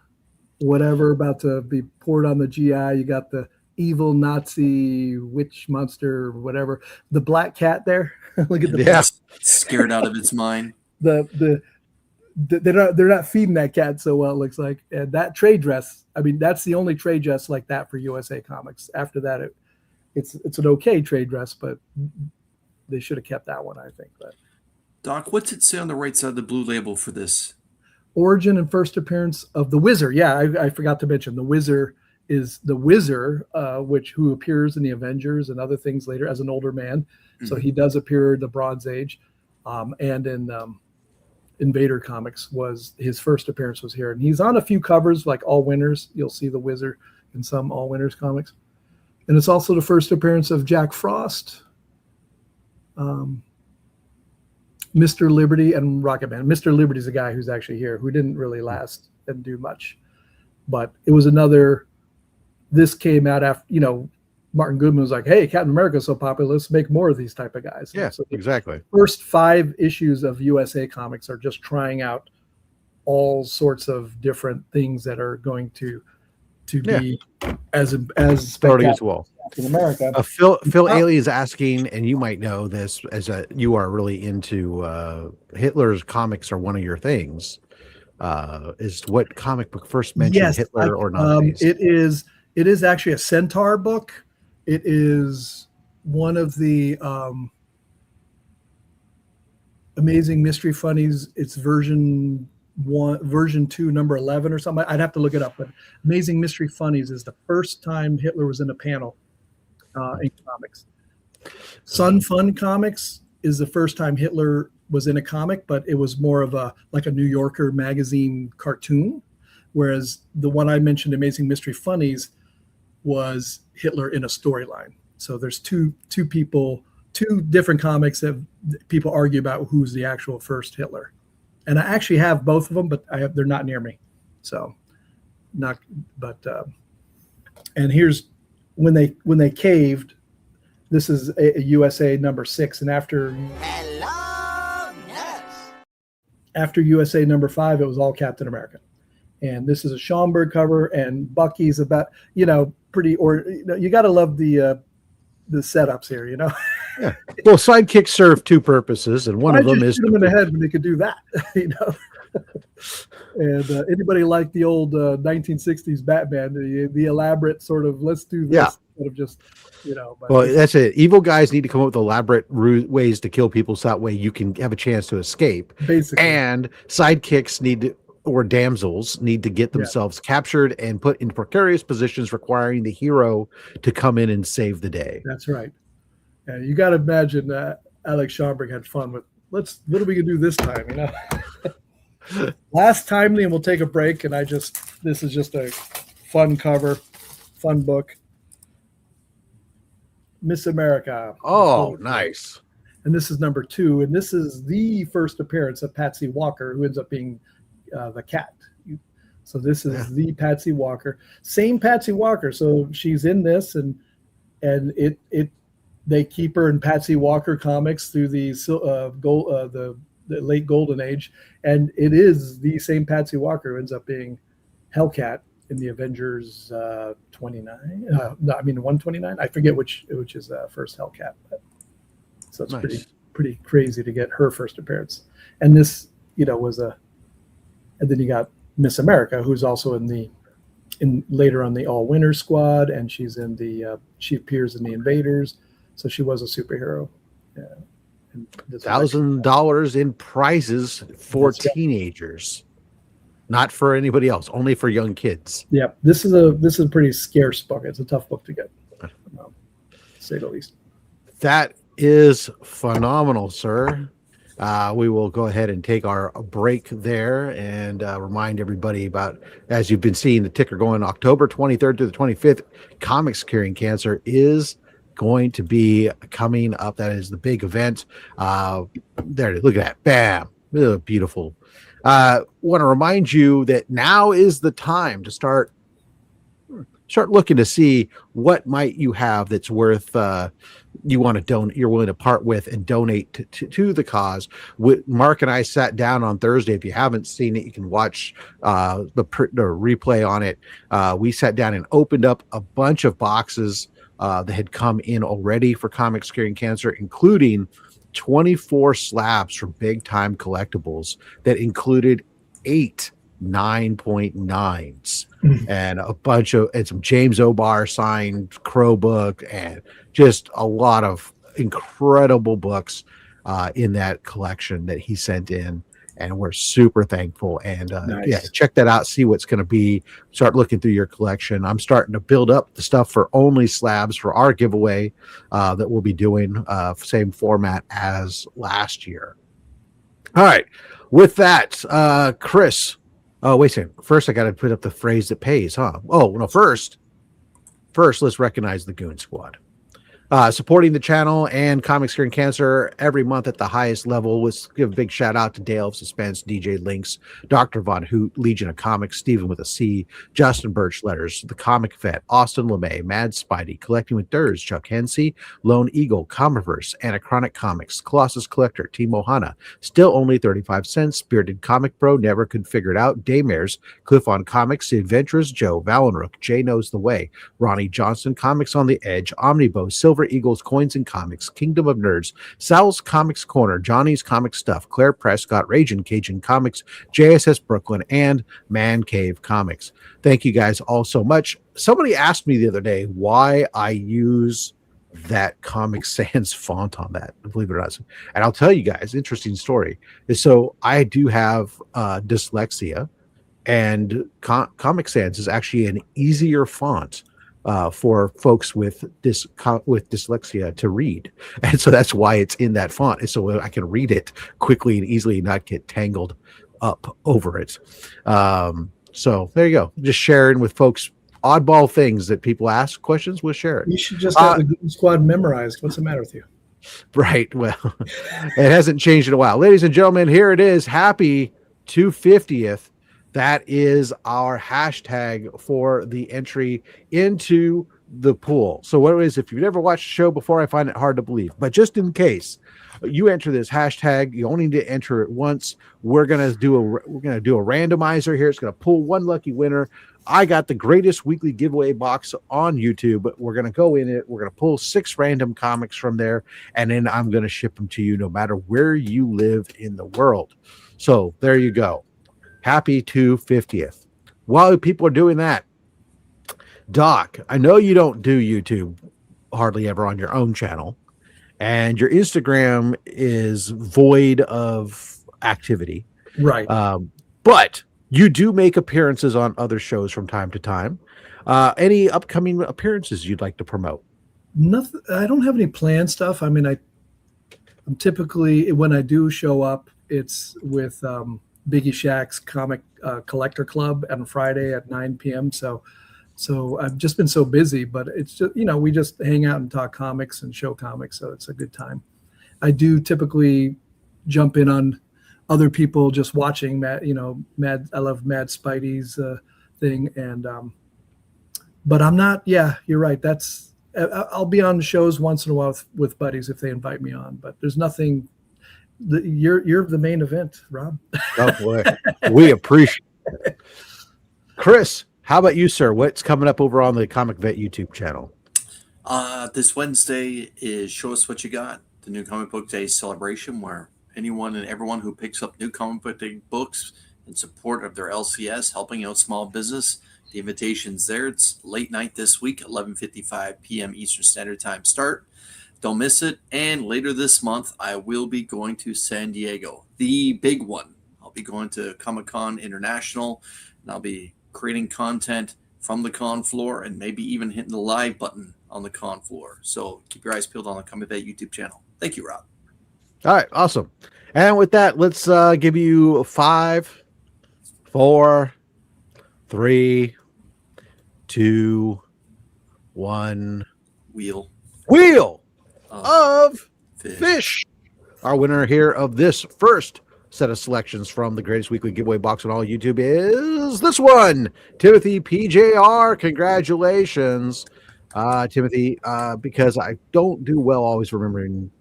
whatever about to be poured on the GI. You got the evil Nazi witch monster, whatever. The black cat there. Look at the scared out of its mind. They're not feeding that cat so well, it looks like. And that trade dress, I mean, that's the only trade dress like that for USA Comics. After that, it's an okay trade dress, but they should have kept that one, I think. But Doc, what's it say on the right side of the blue label for this? Origin and first appearance of the Whizzer. Yeah, I forgot to mention the Whizzer is the Whizzer, who appears in the Avengers and other things later as an older man. Mm-hmm. So he does appear in the Bronze Age, and in Invader Comics was his first appearance was here, and he's on a few covers like All Winners. You'll see the Whizzer in some All Winners comics, and it's also the first appearance of Jack Frost, Mr. Liberty, and Rocket Man. Mr. Liberty's a guy who's actually here who didn't really last and do much, but it was another. This came out after Martin Goodman was like, hey, Captain America is so popular, let's make more of these type of guys. Yeah, so exactly. First 5 issues of USA Comics are just trying out all sorts of different things that are going to be as starting as well. Captain America. Phil Ailey is asking, and you might know this you are really into Hitler's comics are one of your things. Is what comic book first mentioned Hitler or not? It is actually a Centaur book. It is one of the Amazing Mystery Funnies. It's version 2, number 11 or something. I'd have to look it up. But Amazing Mystery Funnies is the first time Hitler was in a panel in comics. Sun Fun Comics is the first time Hitler was in a comic, but it was more of a New Yorker magazine cartoon. whereas the one I mentioned, Amazing Mystery Funnies, was Hitler in a storyline. So there's two different comics that people argue about who's the actual first Hitler. And I actually have both of them, but they're not near me. So and here's when they caved. This is a USA number 6, and after USA number 5, it was all Captain America. And this is a Schomburg cover, and Bucky's about, pretty, or you got to love the setups here, Yeah. Well, sidekicks serve two purposes, and one of them is shoot them in the head when they could do that, And anybody like the old 1960s Batman, the elaborate sort of let's do this instead of just, But well, that's it. Evil guys need to come up with elaborate ways to kill people, so that way you can have a chance to escape. Basically, and sidekicks or damsels need to get themselves captured and put in precarious positions, requiring the hero to come in and save the day. That's right. And you got to imagine Alex Schomburg had fun with what are we gonna do this time? Last timely, and we'll take a break. And this is just a fun cover, fun book. Miss America. Oh, nice. And this is number 2, and this is the first appearance of Patsy Walker, who ends up being the cat. So this is the Patsy Walker, same Patsy Walker. So she's in this, and they keep her in Patsy Walker comics through the late golden age, and it is the same Patsy Walker who ends up being Hellcat in the Avengers 129. I forget which is first Hellcat. So it's nice. pretty crazy to get her first appearance. And this, was and then you got Miss America, who's also in later on the All Winter Squad, and she's in she appears in the Invaders, so she was a superhero. Yeah. $1,000 in prizes for teenagers, not for anybody else, only for young kids. Yeah, this is a pretty scarce book. It's a tough book to get, to say the least. That is phenomenal, sir. We will go ahead and take our break there and remind everybody about, as you've been seeing the ticker going, October 23rd to the 25th, Comics Curing Cancer is going to be coming up. That is the big event. There, look at that. Bam. Beautiful. Want to remind you that now is the time to start looking to see what might you have that's worth you want to donate, you're willing to part with and donate to the cause. Mark and I sat down on Thursday. If you haven't seen it, you can watch the replay on it. We sat down and opened up a bunch of boxes that had come in already for Comics Curing Cancer, including 24 slabs from Big Time Collectibles that included 8 9.9s and a bunch of, and some James O'Barr signed Crow book, and just a lot of incredible books in that collection that he sent in. And we're super thankful. And nice. Check that out. See what's going to be. Start looking through your collection. I'm starting to build up the stuff for OnlySlabs for our giveaway that we'll be doing. Same format as last year. All right. With that, Chris. Oh, wait a second. First, I got to put up the phrase that pays, huh? Oh, no. First, let's recognize the Goon Squad. Supporting the channel and Comics Curing Cancer every month at the highest level. Let's give a big shout out to Dale of Suspense, DJ Links, Dr. Von Hoot, Legion of Comics, Stephen with a C, Justin Birch Letters, The Comic Vet, Austin LeMay, Mad Spidey, Collecting with Durs, Chuck Hensey, Lone Eagle, Comiverse, Anachronic Comics, Colossus Collector, Timo Hanna, Still Only 35 Cents, Bearded Comic Bro, Never Could Figure It Out, Daymares, Cliff on Comics, The Adventurous Joe, Valenrook, Jay Knows the Way, Ronnie Johnson, Comics on the Edge, Omnibo, Silver Eagles, Coins and Comics, Kingdom of Nerds, Sal's Comics Corner, Johnny's Comic Stuff, Claire Prescott, Raging Cajun Comics, JSS Brooklyn, and Man Cave Comics. Thank you guys all so much. Somebody asked me the other day why I use that Comic Sans font on that, believe it or not. And I'll tell you guys, interesting story. So I do have dyslexia, and Comic Sans is actually an easier font for folks with dyslexia to read, and so that's why it's in that font, and so I can read it quickly and easily, and not get tangled up over it. So there you go. Just sharing with folks oddball things that people ask questions. We'll share it. You should just have the Goon Squad memorized. What's the matter with you? Right. Well, it hasn't changed in a while. Ladies and gentlemen, here it is. Happy 250th. That is our hashtag for the entry into the pool. So what it is, if you've never watched the show before, I find it hard to believe. But just in case you enter this hashtag, you only need to enter it once. We're gonna do a randomizer here. It's gonna pull one lucky winner. I got the greatest weekly giveaway box on YouTube, but we're going to go in it. We're going to pull 6 random comics from there, and then I'm going to ship them to you no matter where you live in the world. So there you go. Happy 250th. While people are doing that, Doc, I know you don't do YouTube hardly ever on your own channel, and your Instagram is void of activity. Right. But you do make appearances on other shows from time to time. Any upcoming appearances you'd like to promote? Nothing. I don't have any planned stuff. I mean, I'm typically, when I do show up, it's with Biggie Shack's Comic Collector Club on Friday at 9 p.m. So I've just been so busy, but it's just, we just hang out and talk comics and show comics. So it's a good time. I do typically jump in on other people just watching Mad. I love Mad Spidey's thing, and but I'm not. Yeah, you're right. I'll be on shows once in a while with buddies if they invite me on, but there's nothing. You're the main event, Rob. Oh boy, we appreciate it. Chris, how about you, sir? What's coming up over on the Comic Vet YouTube channel? This Wednesday is Show Us What You Got, the New Comic Book Day celebration, where anyone and everyone who picks up new comic book books in support of their LCS, helping out small business, the invitation's there. It's late night this week, 11:55 p.m. Eastern Standard Time start. Don't miss it. And later this month, I will be going to San Diego, the big one. I'll be going to Comic-Con International, and I'll be creating content from the con floor and maybe even hitting the live button on the con floor. So keep your eyes peeled on the Comic Vet YouTube channel. Thank you, Rob. All right, awesome. And with that, let's give you 5, 4, 3, 2, 1. Wheel of Fish. Our winner here of this first set of selections from the greatest weekly giveaway box on all YouTube is this one, Timothy PJR. Congratulations, Timothy, because I don't do well always remembering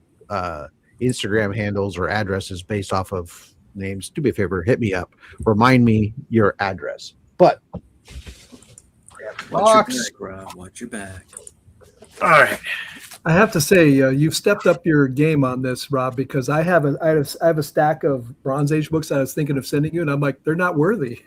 Instagram handles or addresses based off of names. Do me a favor, hit me up, remind me your address. But watch your back, Rob. Watch your back. All right. I have to say, you've stepped up your game on this, Rob, because I have a stack of Bronze Age books that I was thinking of sending you, and I'm like, they're not worthy.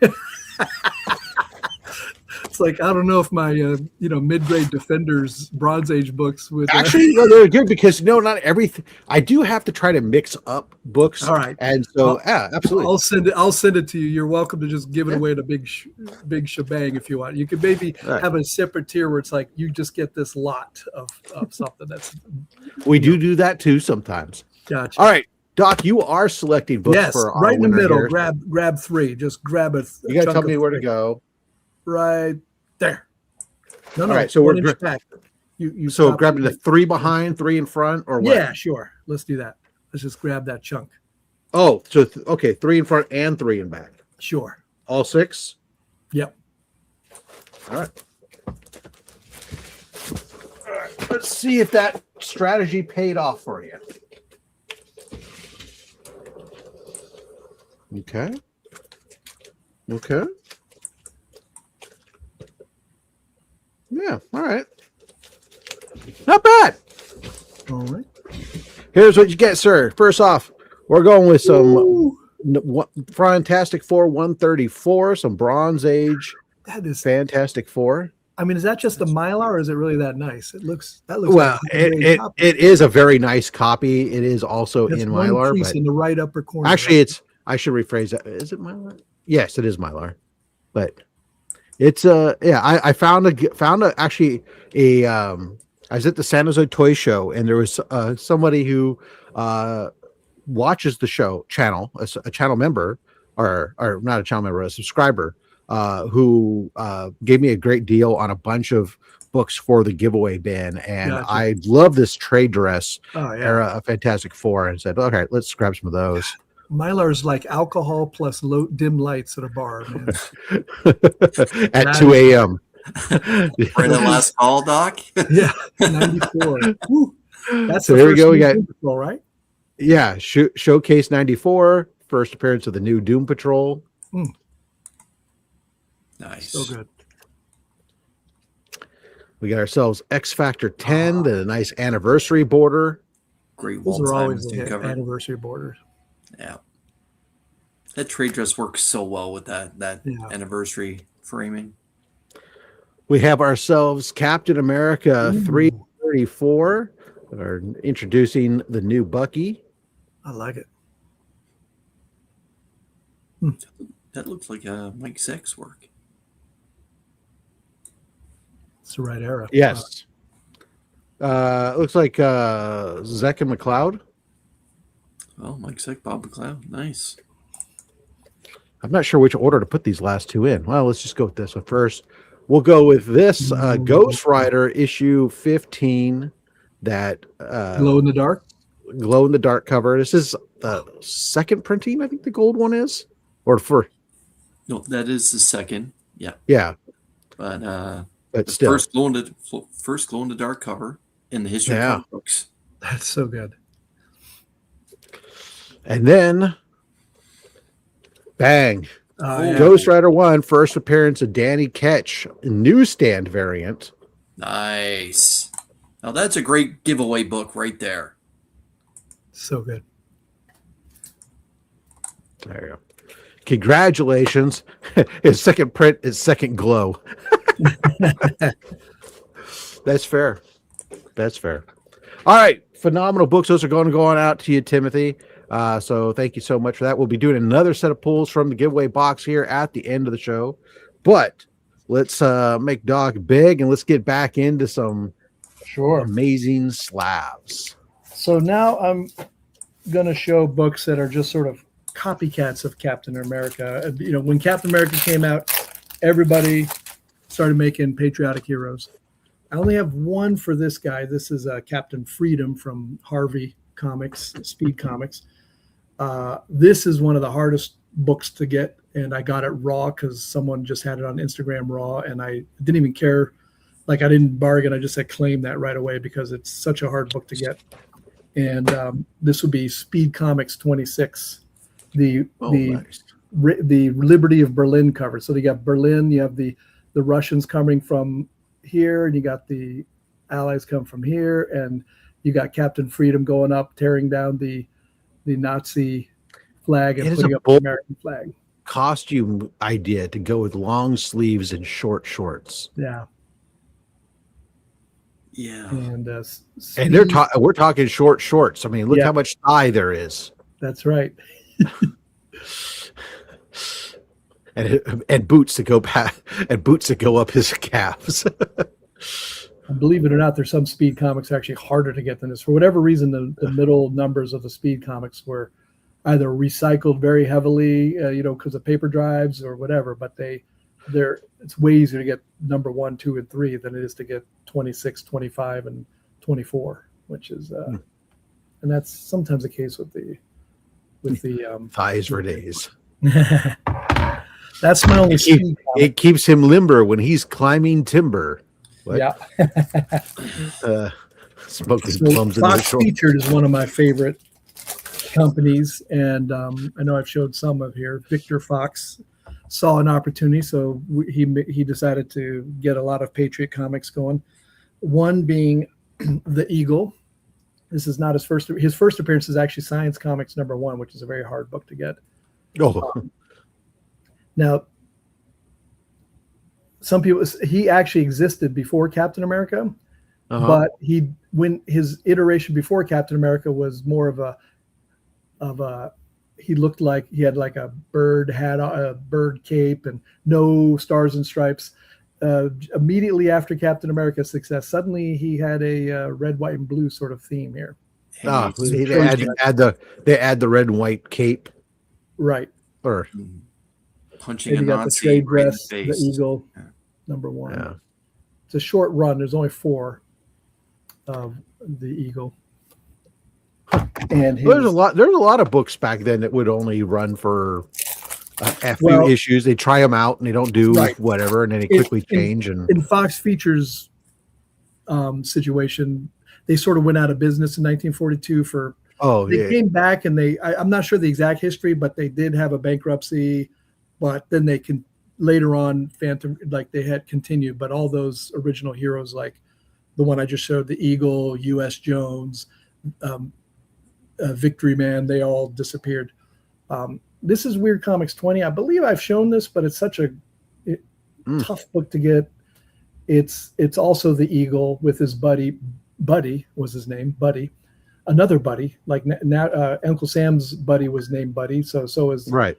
It's like, I don't know if my mid-grade Defenders Bronze Age books would actually they're good because not everything. I do have to try to mix up books. All right, and so yeah, absolutely. I'll send it to you. You're welcome to just give it away in a big shebang if you want. You could maybe have a separate tier where it's like you just get this lot of something. We do that too sometimes. Gotcha. All right, Doc, you are selecting books for our right in the middle. Here. Grab 3. Just grab it. You got to tell me where to go. Right there. No. All right, so we're back. You so grabbing the 3 behind, 3 in front, or what? Yeah, sure. Let's do that. Let's just grab that chunk. Oh, so okay, 3 in front and 3 in back. Sure. All 6? Yep. All right. Let's see if that strategy paid off for you. Okay. Yeah, all right. Not bad. All right. Here's what you get, sir. First off, we're going with some Fantastic Four 134, some Bronze Age. That is Fantastic Four. I mean, is that just a Mylar, or is it really that nice? That looks well. Like it is a very nice copy. It is also in Mylar, piece but in the right upper corner. Actually, I should rephrase that. Is it Mylar? Yes, it is Mylar, but it's I found actually a I was at the San Jose Toy Show, and there was somebody who watches the show channel, a channel member, or not a channel member, a subscriber, who gave me a great deal on a bunch of books for the giveaway bin, and Gotcha. I love this trade dress Oh yeah. era of Fantastic Four, and said, okay, let's grab some of those. Mylar's like alcohol plus dim lights at a bar, man. At 2 a.m. Brandon last call, Doc. Yeah, 94. Woo. That's So the here we first go. We New got Doom Patrol, right? yeah, Showcase 94, first appearance of the new Doom Patrol. Nice. So good. We got ourselves X Factor 10, the nice anniversary border. Great Those Walt are always Simonson the cover. anniversary borders. Yeah. That trade dress works so well with that Yeah. anniversary framing. We have ourselves Captain America 334, or introducing the new Bucky. I like it. That looks like Mike Zeck's work. It's the right era. Yes. It looks like Zeck and McLeod. Oh, Mike Zeck, Bob McLeod. Nice. I'm not sure which order to put these last two in. Well, let's just go with this one first. We'll go with this Ghost Rider issue 15, that Glow in the dark. glow in the dark cover. This is the second printing, I think the gold one is, or for No, that is the second. Yeah. yeah, But but the still. first glow in the dark cover in the history of Yeah. comic books. That's so good. And then bang. Yeah. Ghost Rider 1, first appearance of Danny Ketch, newsstand variant. Nice. Now that's a great giveaway book right there. So good. There you go. Congratulations. His second print is second glow. That's fair. That's fair. All right. Phenomenal books. Those are going out to you, Timothy. So thank you so much for that. We'll be doing another set of pulls from the giveaway box here at the end of the show. But let's make Dog big and let's get back into some amazing slabs. So now I'm going to show books that are just sort of copycats of Captain America. You know, when Captain America came out, everybody started making patriotic heroes. I only have one for this guy. This is Captain Freedom from Harvey Comics, Speed Comics. This is one of the hardest books to get, and I got it raw because someone just had it on Instagram raw, and I didn't even care. Like, I didn't bargain. I just said claim that right away because it's such a hard book to get. And this would be Speed Comics 26, the Liberty of Berlin cover. So you got Berlin, you have the Russians coming from here, and you got the Allies come from here, and you got Captain Freedom going up, tearing down the Nazi flag and putting up the American flag. Costume idea to go with long sleeves and short shorts. Yeah. Yeah. And we're talking short shorts. I mean, look how much thigh there is. That's right. and boots to go back and boots that go up his calves. Believe it or not, there's some Speed Comics actually harder to get than this. For whatever reason, the middle numbers of the Speed Comics were either recycled very heavily, because of paper drives or whatever. But it's way easier to get number 1, 2, and 3 than it is to get 26, 25, and 24, which is, and that's sometimes the case with the thighs for days. That's my only. It keeps him limber when he's climbing timber. What? Yeah. Smoke his plums in the Fox short. Featured is one of my favorite companies, and I know I've showed some of here. Victor Fox saw an opportunity, so he decided to get a lot of Patriot comics going. One being the Eagle. This is not his first. His first appearance is actually Science Comics #1, which is a very hard book to get. Oh. Now, some people, he actually existed before Captain America, but when his iteration before Captain America was more of a he looked like he had like a bird hat, a bird cape, and no stars and stripes. Immediately after Captain America's success, suddenly he had a red, white, and blue sort of theme here. They add the red and white cape, right? Or punching And a you got the Nazi trade right in dress, the the face. eagle, Yeah. number 1. Yeah. It's a short run. There's only 4 of the eagle. And There's a lot of books back then that would only run for a few Well, issues. They try them out and they don't do Right. whatever, and then they quickly change. And in Fox Features situation, they sort of went out of business in 1942 for. They came back and I'm not sure the exact history, but they did have a bankruptcy. But then they can later on, Phantom, like they had continued. But all those original heroes, like the one I just showed, the Eagle, U.S. Jones, Victory Man, they all disappeared. This is Weird Comics 20. I believe I've shown this, but it's such a tough book to get. It's also the Eagle with his buddy. Buddy was his name. Buddy, another Buddy. Like now, Uncle Sam's buddy was named Buddy. So is right.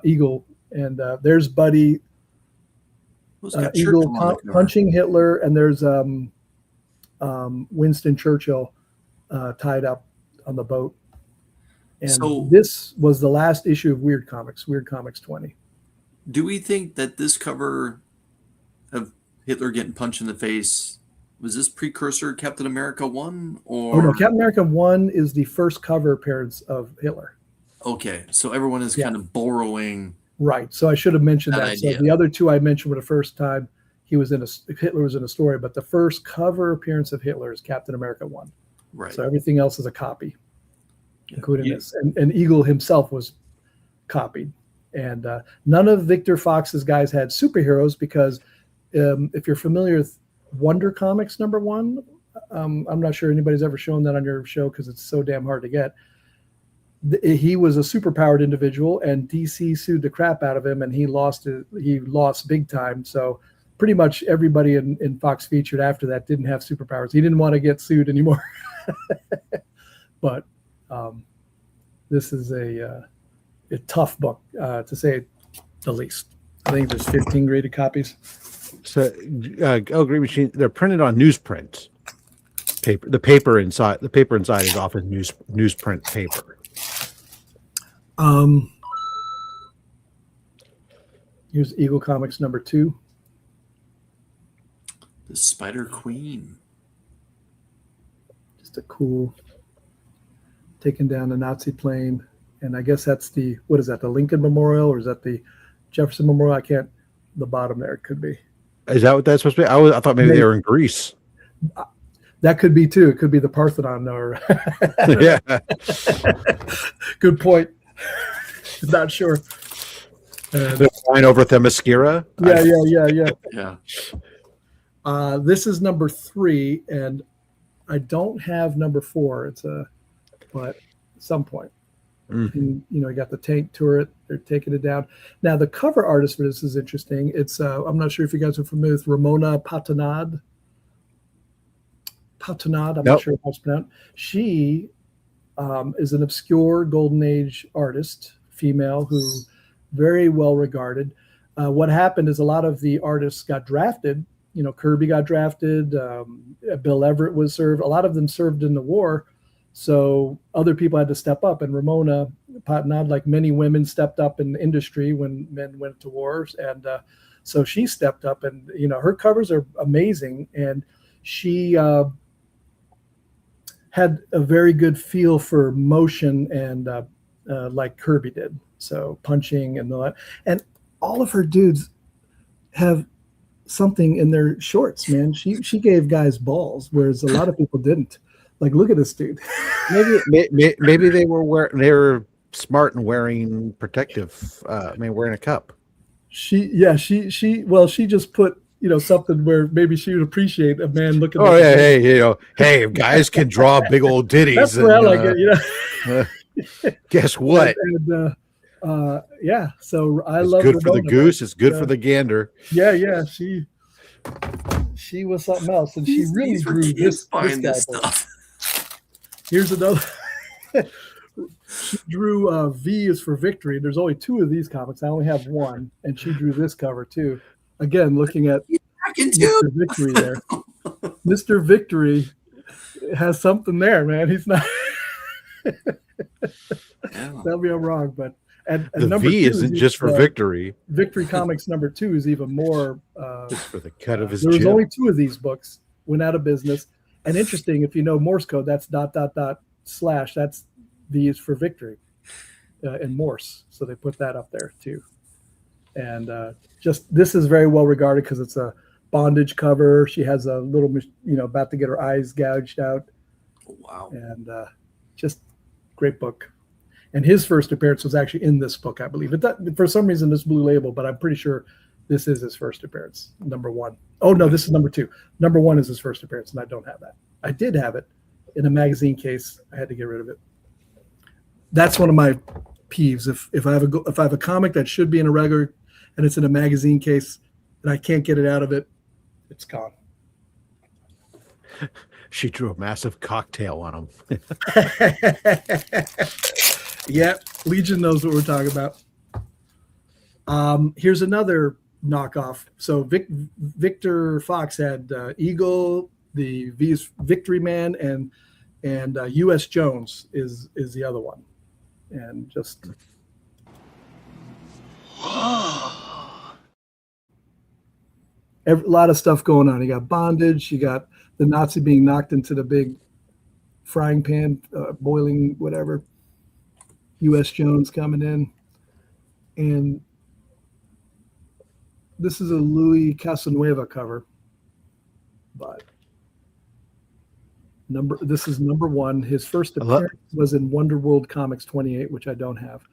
Eagle, and there's Buddy. Eagle punching Hitler, and there's Winston Churchill tied up on the boat. And so, this was the last issue of Weird Comics 20. Do we think that this cover of Hitler getting punched in the face, was this precursor Captain America 1? Or no, Captain America 1 is the first cover appearance of Hitler. Okay, so everyone is kind of borrowing. Right, so I should have mentioned that. Idea. So the other 2 I mentioned were the first time Hitler was in a story, but the first cover appearance of Hitler is Captain America 1. Right. So everything else is a copy, including this. And Eagle himself was copied. And none of Victor Fox's guys had superheroes because if you're familiar with Wonder Comics #1, I'm not sure anybody's ever shown that on your show because it's so damn hard to get. He was a superpowered individual, and DC sued the crap out of him, and he lost big time. So pretty much everybody in Fox Featured after that didn't have superpowers. He didn't want to get sued anymore. But this is a tough book, to say the least. I think there's 15 graded copies. So, Green Machine, they're printed on newsprint paper. The paper inside is often newsprint paper. Here's Eagle Comics #2. The Spider Queen. Just a cool taking down a Nazi plane. And I guess that's the Lincoln Memorial, or is that the Jefferson Memorial? The bottom there could be. Is that what that's supposed to be? I thought maybe they were in Greece. That could be too. It could be the Parthenon, or yeah. Good point. Not sure. They're flying over Themyscira. Yeah. This is #3, and I don't have #4. But at some point. And, you got the tank turret. They're taking it down. Now, the cover artist for this is interesting. It's I'm not sure if you guys are familiar with Ramona Patenaude. I'm not sure how it's pronounced. She is an obscure Golden Age artist, female, who very well regarded. What happened is a lot of the artists got drafted. Kirby got drafted. Bill Everett was served. A lot of them served in the war. So other people had to step up, and Ramona Patenaude, like many women, stepped up in the industry when men went to wars, and so she stepped up, and her covers are amazing, and she had a very good feel for motion and like Kirby did, so punching and all that, and all of her dudes have something in their shorts, man. She gave guys balls, whereas a lot of people didn't. Like, look at this dude. Maybe they were smart and wearing protective. Wearing a cup. She just put something where maybe she would appreciate a man looking. Oh yeah, hey, guys can draw big old ditties. That's where I like it. Guess what? Yeah. So I it's love. Good for the goose. It's good for the gander. Yeah. She was something else, and she really drew this guy. Stuff. Here's another. She drew V is for victory. There's only 2 of these comics. I only have 1, and she drew this cover too. Again, looking at Mr. Victory there. Mr. Victory has something there, man. He's not. Tell me I'm wrong, but And The number V two isn't is just for victory. Victory Comics number 2 is even more. Just for the cut of his There was jib. only 2 of these books, went out of business. And interesting, if you know Morse code, that's ... That's V is for victory in Morse. So they put that up there too. And just this is very well regarded because it's a bondage cover. She has a little, about to get her eyes gouged out. Oh, wow. And just great book. And his first appearance was actually in this book, I believe. For some reason, this blue label, but I'm pretty sure this is his first appearance, number 1. Oh, no, this is number 2. Number 1 is his first appearance, and I don't have that. I did have it in a magazine case. I had to get rid of it. That's one of my peeves. If I have a comic that should be in a regular and it's in a magazine case and I can't get it out of it, it's gone. She drew a massive cocktail on him. Yeah, Legion knows what we're talking about. Here's another knockoff. So Victor Fox had Eagle, the V's Victory Man, and U.S. Jones is the other one. And just a lot of stuff going on. You got bondage. You got the Nazi being knocked into the big frying pan, boiling whatever. U.S. Jones coming in. And this is a Louis Casanueva cover. But this is number 1. His first appearance was in Wonder World Comics 28, which I don't have.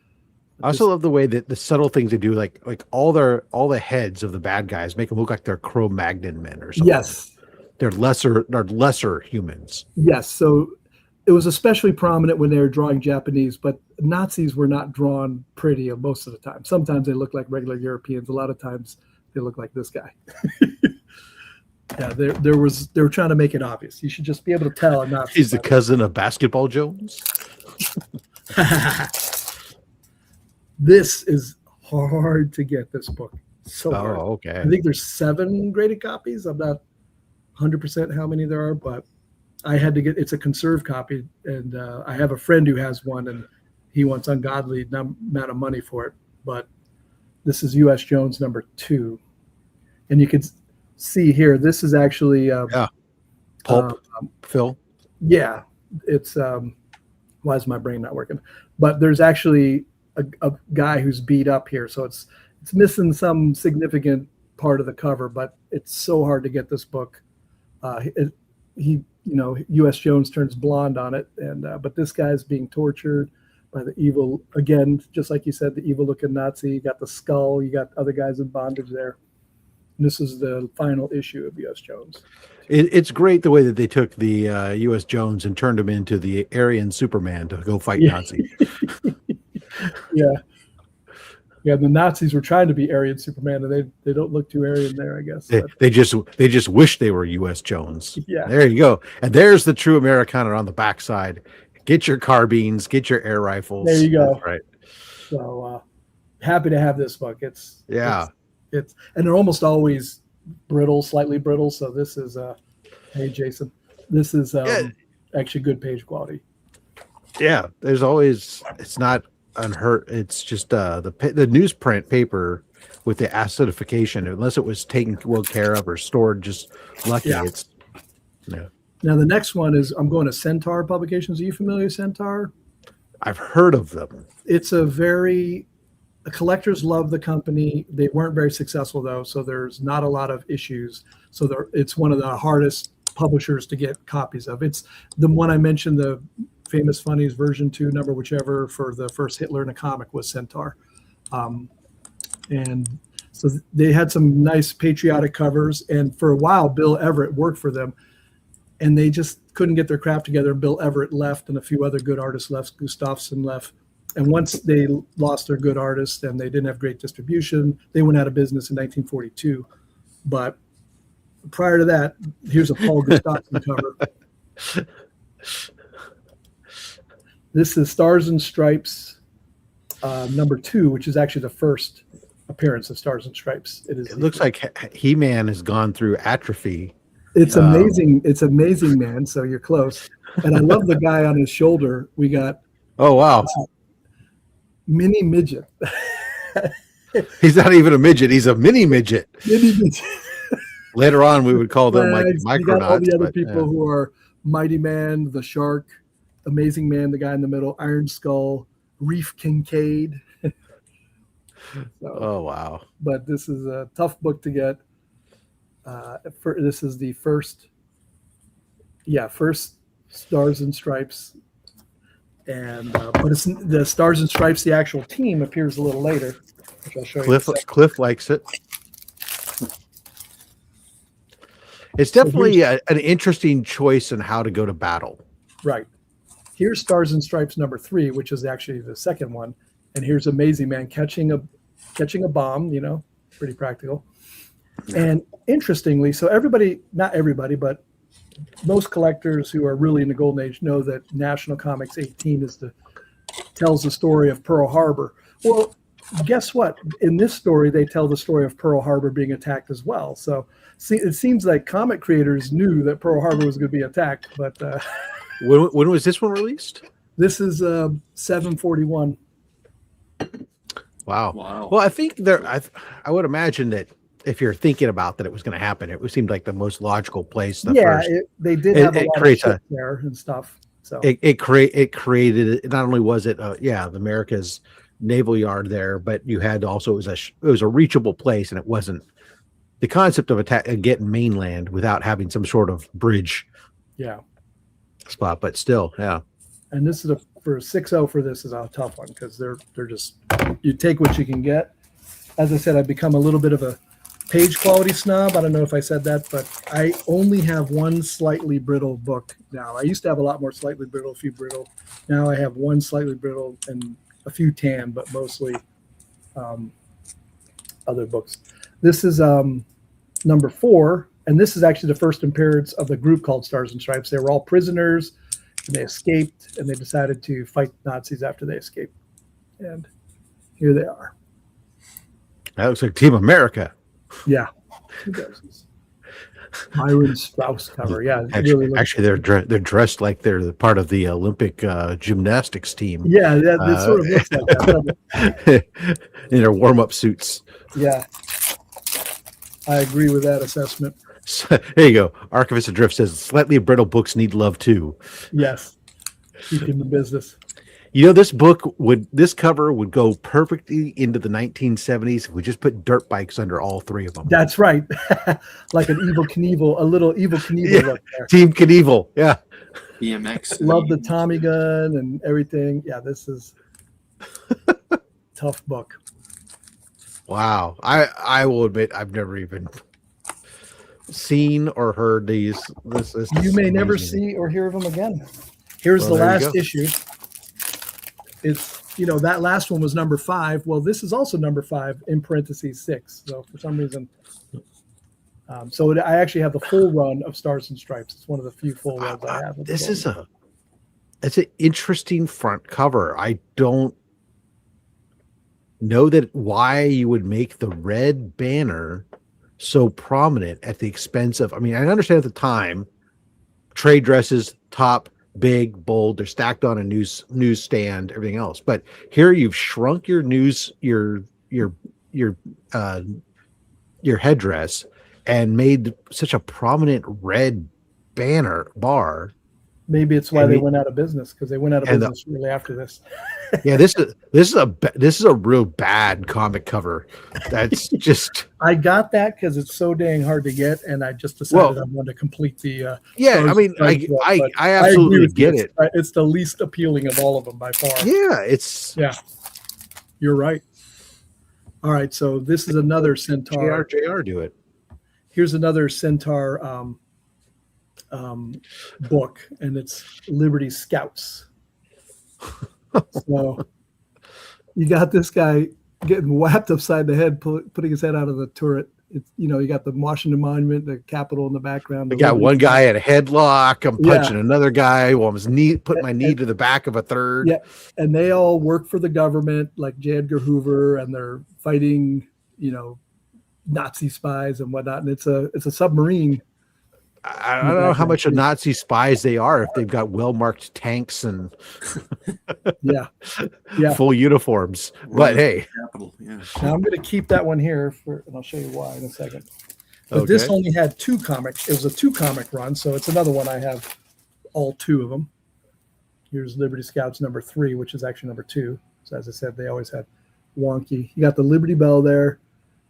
I also love the way that the subtle things they do, like all the heads of the bad guys make them look like they're Cro-Magnon men or something. Yes, they're lesser humans. Yes, so it was especially prominent when they were drawing Japanese, but Nazis were not drawn pretty most of the time. Sometimes they look like regular Europeans. A lot of times they look like this guy. Yeah, they were trying to make it obvious. You should just be able to tell a Nazi. He's the cousin of Basketball Jones. This is hard to get, this book. So hard. Okay. I think there's 7 graded copies. I'm not 100% how many there are, but I had to get, it's a conserved copy, and I have a friend who has one, and he wants ungodly amount of money for it. But this is U.S. Jones number 2, and you can see here, this is actually pulp, Phil. Yeah, it's why is my brain not working? But there's actually a guy who's beat up here, so it's missing some significant part of the cover, but it's so hard to get this book. U.S. Jones turns blonde on it, and but this guy's being tortured by the evil, again, just like you said, the evil-looking Nazi. You got the skull, you got other guys in bondage there. And this is the final issue of U.S. Jones. It's great the way that they took the U.S. Jones and turned him into the Aryan Superman to go fight Nazis. Yeah, the Nazis were trying to be Aryan Superman, and they don't look too Aryan there, I guess. They just wish they were U.S. Jones. Yeah. There you go. And there's the true Americana on the backside. Get your carbines, get your air rifles. There you go. That's right. So happy to have this book. It's and they're almost always brittle, slightly brittle. So this is hey Jason, this is actually good page quality. Yeah, there's always, it's not unhurt. It's just the newsprint paper with the acidification, unless it was taken well care of or stored just lucky. Yeah. It's Now the next one is, I'm going to Centaur Publications. Are you familiar with Centaur? I've heard of them. It's the collectors love the company. They weren't very successful though, so there's not a lot of issues. So it's one of the hardest publishers to get copies of. It's the one I mentioned, the Famous Funnies version 2 number, whichever, for the first Hitler in a comic was Centaur. And so they had some nice patriotic covers, and for a while Bill Everett worked for them, and they just couldn't get their crap together. Bill Everett left, and a few other good artists left. Gustafsson left. And once they lost their good artists and they didn't have great distribution, they went out of business in 1942. But prior to that, here's a Paul Gustafsson cover. This is Stars and Stripes number 2, which is actually the first appearance of Stars and Stripes. It looks like He-Man has gone through atrophy. It's amazing. It's amazing, man. So you're close. And I love the guy on his shoulder. We got. Oh, wow. mini midget. He's not even a midget. He's a mini midget. Mini midget. Later on, we would call them like You got all micronauts. the other but, people who are Mighty Man, the Shark, Amazing Man, the guy in the middle, Iron Skull, Reef Kincaid. Oh, wow. But this is a tough book to get. This is the first Stars and Stripes, and but it's the Stars and Stripes. The actual team appears a little later, which I'll show you. Cliff likes it. It's definitely an interesting choice in how to go to battle. Right. Here's Stars and Stripes number 3, which is actually the second one, and here's Amazing Man catching a bomb. Pretty practical. And interestingly, so not everybody, but most collectors who are really in the golden age know that National Comics 18 tells the story of Pearl Harbor. Well, guess what? In this story, they tell the story of Pearl Harbor being attacked as well. So it seems like comic creators knew that Pearl Harbor was going to be attacked. But when was this one released? This is 741. Wow. Well, I think I would imagine that if you're thinking about that it was going to happen, it seemed like the most logical place. They did have a lot of shit there and stuff. So it created. Not only was it America's naval yard there, but you had also it was a reachable place, and it wasn't the concept of getting mainland without having some sort of bridge. Yeah. Spot, but still, yeah. And this is for 6.0 for this is a tough one because they're just you take what you can get. As I said, I've become a little bit of a page quality snob. I don't know if I said that, but I only have one slightly brittle book now. I used to have a lot more slightly brittle, a few brittle. Now I have one slightly brittle and a few tan, but mostly other books. This is number 4, and this is actually the first appearance of the group called Stars and Stripes. They were all prisoners, and they escaped, and they decided to fight Nazis after they escaped. And here they are. That looks like Team America. Yeah. Myron Strauss cover. Yeah. Actually, they're dressed like they're the part of the Olympic gymnastics team. Yeah, it sort of looks like that. In their warm-up suits. Yeah. I agree with that assessment. So, there you go. Archivist Adrift says slightly brittle books need love too. Yes. Keeping the business. This cover would go perfectly into the 1970s if we just put dirt bikes under all 3 of them. That's right. Like a little Evil Knievel look there. Team Knievel, yeah. BMX. Love the Tommy gun and everything. Yeah, this is tough book. Wow. I will admit I've never even seen or heard these. This you may never see or hear of them again. Here's the last issue. It's that last one was number 5. Well, this is also number 5 in parentheses 6. So for some reason, I actually have the full run of Stars and Stripes. It's one of the few full runs I have. It's an interesting front cover. I don't know why you would make the red banner so prominent at the expense of. I mean, I understand at the time, trade dresses, top, big, bold, they're stacked on a newsstand, everything else. But here you've shrunk your your headdress and made such a prominent red bar. Maybe it's why they went out of business, because they went out of business really after this. Yeah, this is a real bad comic cover. That's just. I got that because it's so dang hard to get, and I just decided I wanted to complete the. Yeah, I mean, I absolutely get it. It's the least appealing of all of them by far. Yeah, you're right. All right, so this is another Centaur. JR do it. Here's another Centaur book, and it's Liberty Scouts. So you got this guy getting whacked upside the head, putting his head out of the turret. It's, you got the Washington Monument, the Capitol in the background. I got one guy at a headlock. I'm punching another guy while I'm putting my knee to the back of a third. Yeah, and they all work for the government, like J. Edgar Hoover, and they're fighting, Nazi spies and whatnot. And it's a submarine. I don't know how much of Nazi spies they are if they've got well-marked tanks and yeah. full uniforms. But hey, Capital, yeah. Now I'm going to keep that one here, and I'll show you why in a second. But this only had 2 comics. It was a 2-comic run, so it's another one. I have all 2 of them. Here's Liberty Scouts number 3, which is actually number 2. So as I said, they always have wonky. You got the Liberty Bell there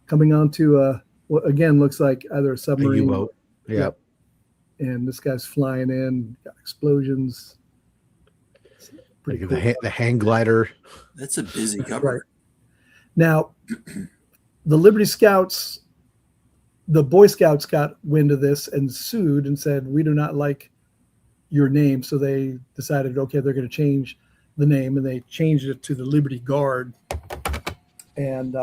coming onto what again looks like either a submarine. A U-boat. Yep. And this guy's flying in, got explosions. Pretty cool. The hang glider. That's a busy cover. Right. Now, the Liberty Scouts, the Boy Scouts got wind of this and sued and said, we do not like your name. So they decided, okay, they're going to change the name, and they changed it to the Liberty Guard. And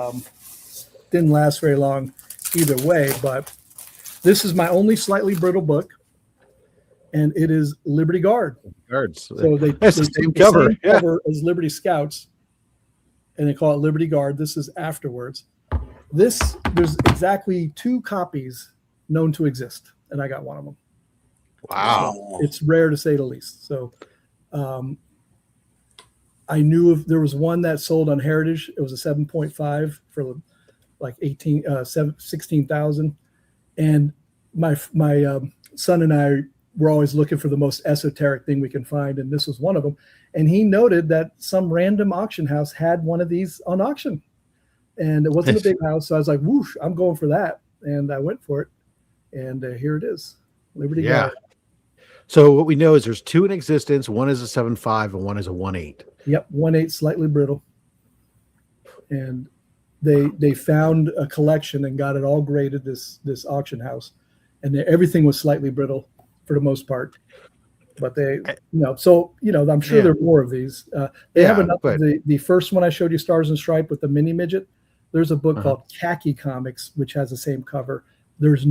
didn't last very long either way, but this is my only slightly brittle book, and it is Liberty Guard. Guards. So That's the same cover. Same cover as Liberty Scouts, and they call it Liberty Guard. This is afterwards. There's exactly 2 copies known to exist, and I got one of them. Wow. It's rare to say the least. So I knew if there was one that sold on Heritage. It was a 7.5 for like 16,000. And my son and I were always looking for the most esoteric thing we can find, and this was one of them. And he noted that some random auction house had one of these on auction, and it wasn't a big house. So I was like, whoosh, I'm going for that. And I went for it. And here it is, Liberty Guard. So what we know is there's 2 in existence. One is a 7.5 and one is a 1.8. Yep, 1.8, slightly brittle. And they found a collection and got it all graded, this auction house. And everything was slightly brittle for the most part. But they, I'm sure there are more of these. They have enough. The first one I showed you, Stars and Stripe with the mini midget. There's a book called Khaki Comics, which has the same cover. There's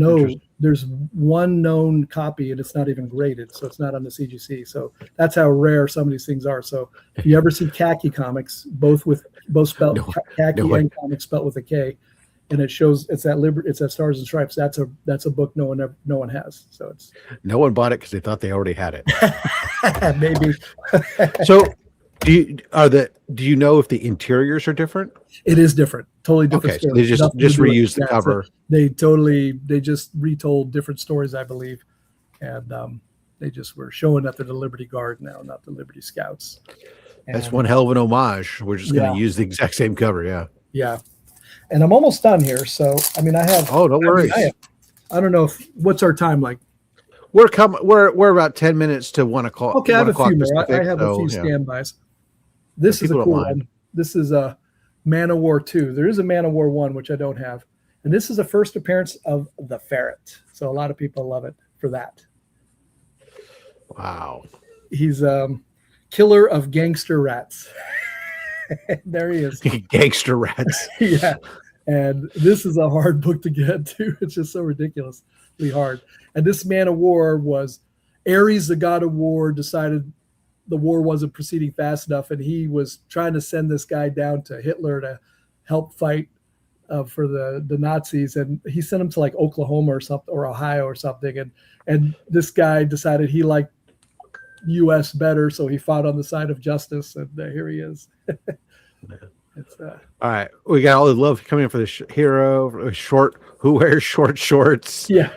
one known copy, and it's not even graded, so it's not on the CGC. So that's how rare some of these things are. So if you ever see Khaki Comics, both spelled khaki and comics spelled with a K, and it shows it's that Stars and Stripes. That's a book no one has. So it's no one bought it because they thought they already had it. Maybe. So do you know if the interiors are different? It is different, totally different. Okay, so they just reused the cover. They just retold different stories, I believe, and they just were showing that they're the Liberty Guard now, not the Liberty Scouts. That's one hell of an homage. We're just going to use the exact same cover. Yeah. And I'm almost done here, so I mean, I have. Oh, no worries. I don't know what's our time like. We're about 10 minutes to 1 o'clock. Okay, I have a few more. I have a few standbys. This is a cool one. This is a Man of War 2. There is a Man of War 1, which I don't have. And this is the first appearance of the Ferret. So a lot of people love it for that. Wow. He's killer of gangster rats. There he is. Gangster rats. Yeah. And this is a hard book to get to. It's just so ridiculously hard. And this Man of War was Ares, the god of war, decided the war wasn't proceeding fast enough, and he was trying to send this guy down to Hitler to help fight for the Nazis, and he sent him to like Oklahoma or something, or Ohio or something, and this guy decided he liked U.S. better, so he fought on the side of justice, and here he is. All right, we got all the love coming in for the hero who wears short shorts. Yeah,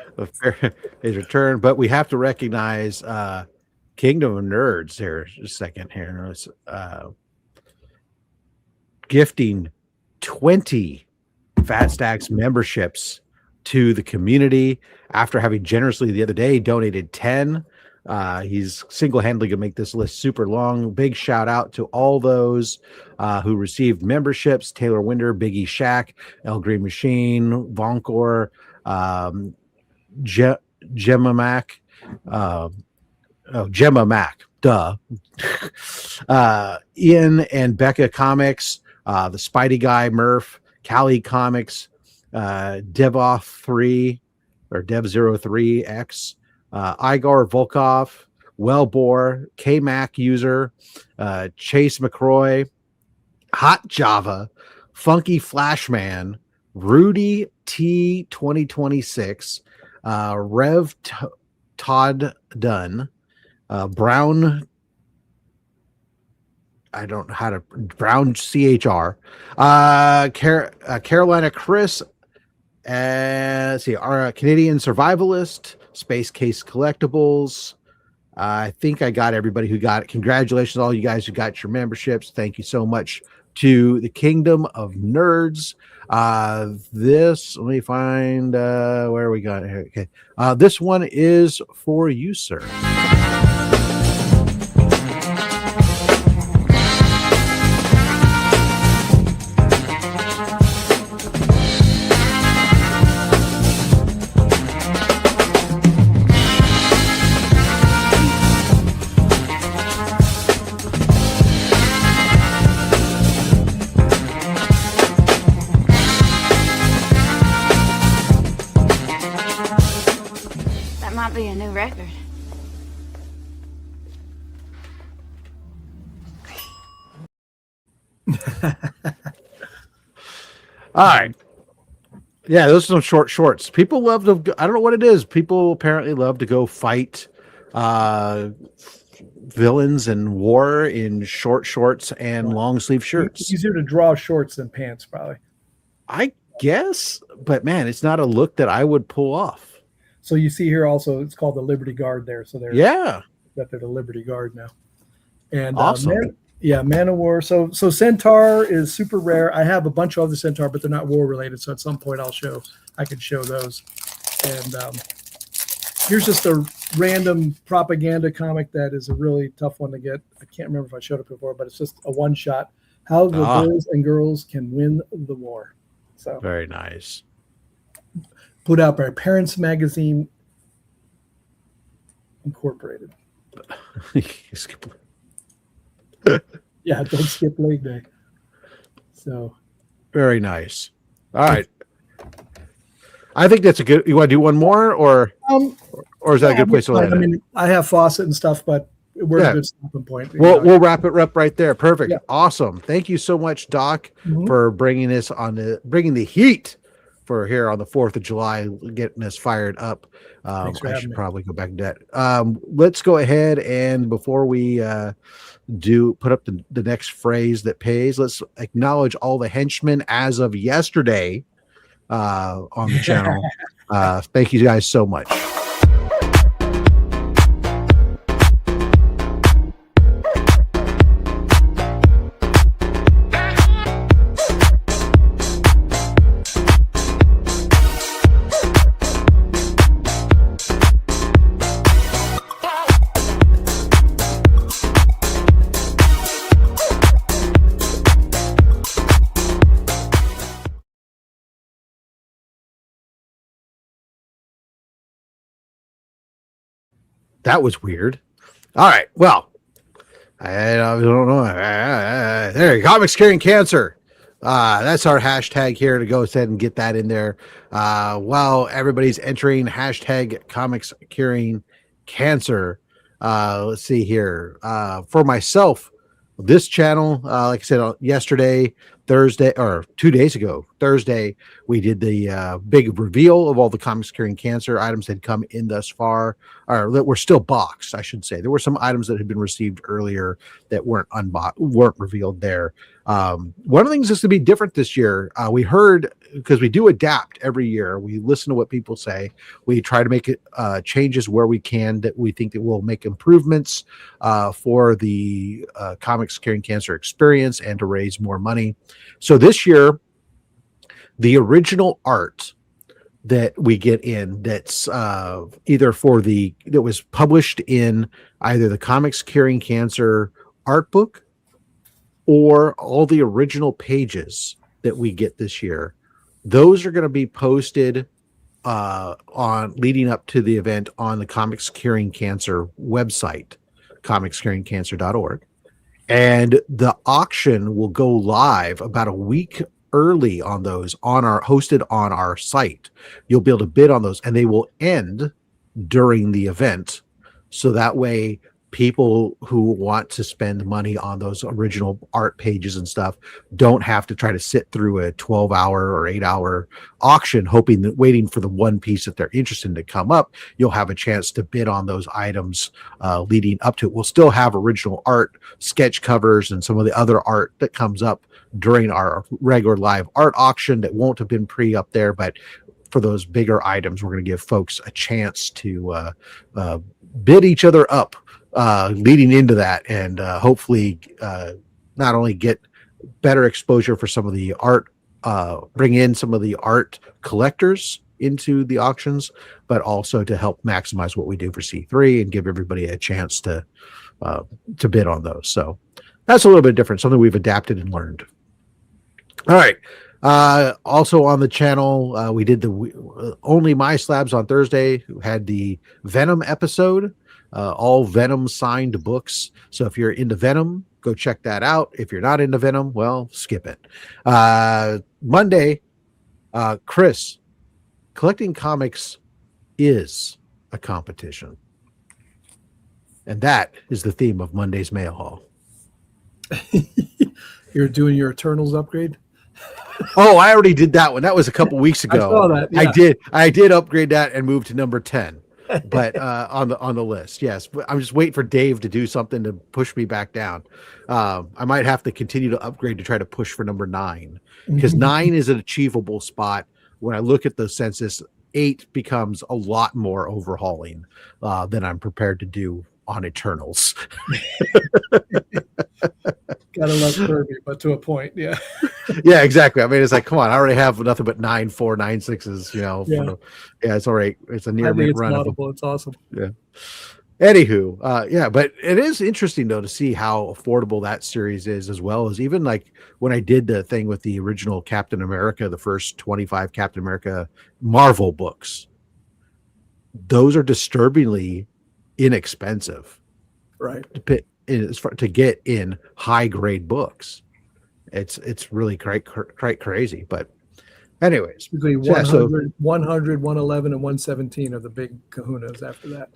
his return, but we have to recognize Kingdom of Nerds here. Just a second here. Gifting 20 FatStax memberships to the community after having generously the other day donated 10. He's single-handedly going to make this list super long. Big shout out to all those who received memberships: Taylor Winder, Biggie Shack, El Green Machine, Vonkor, Gemma Mac, duh. Ian and Becca Comics, the Spidey Guy, Murph, Cali Comics, Devoth 3 or Dev03X, Igor Volkov, Wellbore, K-Mac User, Chase McCroy, Hot Java, Funky Flashman, Rudy T 2026, Todd Dunn, Brown. I don't know how to Brown CHR, Carolina Chris, let's see, our Canadian Survivalist, Space Case Collectibles. I think I got everybody who got it. Congratulations, all you guys who got your memberships. Thank you so much to the Kingdom of Nerds. This, let me find where we got it here. Okay, this one is for you, sir. Be a new record. All right. Yeah, those are some short shorts. People love to, I don't know what it is. People apparently love to go fight villains in war in short shorts and long sleeve shirts. It's easier to draw shorts than pants, probably. I guess, but man, it's not a look that I would pull off. So you see here also, it's called the Liberty Guard there. So they're that they're the Liberty Guard now. And awesome. Man of War. So Centaur is super rare. I have a bunch of other Centaur, but they're not war related. So at some point I could show those. And here's just a random propaganda comic that is a really tough one to get. I can't remember if I showed it before, but it's just a one shot. How the boys and girls can win the war. So very nice. Put out by Parents Magazine Incorporated. Yeah, don't skip leg day. So very nice. All right. I think that's a good. You want to do one more, or is that a good place to land? I mean, I have Fawcett and stuff, but we're a good stopping point. We'll wrap it up right there. Perfect. Yeah. Awesome. Thank you so much, Doc, for bringing the heat for here on the 4th of July, getting us fired up. I should probably go back to that. Let's go ahead and before we put up the next phrase that pays, let's acknowledge all the henchmen as of yesterday on the channel. Thank you guys so much. That was weird. All right. Well, I don't know. There, comics curing cancer. That's our hashtag here to go ahead and get that in there. While everybody's entering hashtag comics curing cancer. Let's see here. For myself, this channel, like I said, yesterday, Thursday, or 2 days ago, Thursday, we did the big reveal of all the comics curing cancer items that had come in thus far, or that were still boxed, I should say. There were some items that had been received earlier that weren't revealed there. One of the things that's going to be different this year, we heard, because we do adapt every year, we listen to what people say, we try to make it changes where we can that we think that will make improvements for the comics curing cancer experience and to raise more money. So this year, the original art that we get in that's either that was published in either the comics curing cancer art book or all the original pages that we get this year, those are going to be posted on leading up to the event on the Comics Curing Cancer website, comicscuringcancer.org. And the auction will go live about a week early on those hosted on our site. You'll be able to bid on those, and they will end during the event. So that way people who want to spend money on those original art pages and stuff don't have to try to sit through a 12-hour or 8-hour auction waiting for the one piece that they're interested in to come up. You'll have a chance to bid on those items leading up to it. We'll still have original art, sketch covers, and some of the other art that comes up during our regular live art auction that won't have been up there, but for those bigger items, we're going to give folks a chance to bid each other up leading into that, and hopefully not only get better exposure for some of the art, bring in some of the art collectors into the auctions, but also to help maximize what we do for C3 and give everybody a chance to bid on those. So that's a little bit different, something we've adapted and learned. All right. Also on the channel, we did the Only My Slabs on Thursday, who had the Venom episode, all Venom signed books. So if you're into Venom, go check that out. If you're not into Venom, well, skip it. Monday, Chris, collecting comics is a competition. And that is the theme of Monday's Mail Haul. You're doing your Eternals upgrade? Oh, I already did that one. That was a couple weeks ago. I saw that. Yeah. I did upgrade that and move to number 10. But on the list, yes. But I'm just waiting for Dave to do something to push me back down. I might have to continue to upgrade to try to push for number 9, because 9 is an achievable spot. When I look at the census, 8 becomes a lot more overhauling than I'm prepared to do on Eternals. Gotta love Kirby, but to a point, yeah. Yeah, exactly. I mean, it's like, come on, I already have nothing but 9, 4, 9, 6s, you know. Yeah, it's all right. It's a near mint run. It's awesome. Yeah. Anywho, yeah, but it is interesting though to see how affordable that series is, as well as even like when I did the thing with the original Captain America, the first 25 Captain America Marvel books. Those are disturbingly inexpensive, right? To get in high grade books. It's really quite crazy. But anyways, 100, 111, and 117 are the big kahunas after that.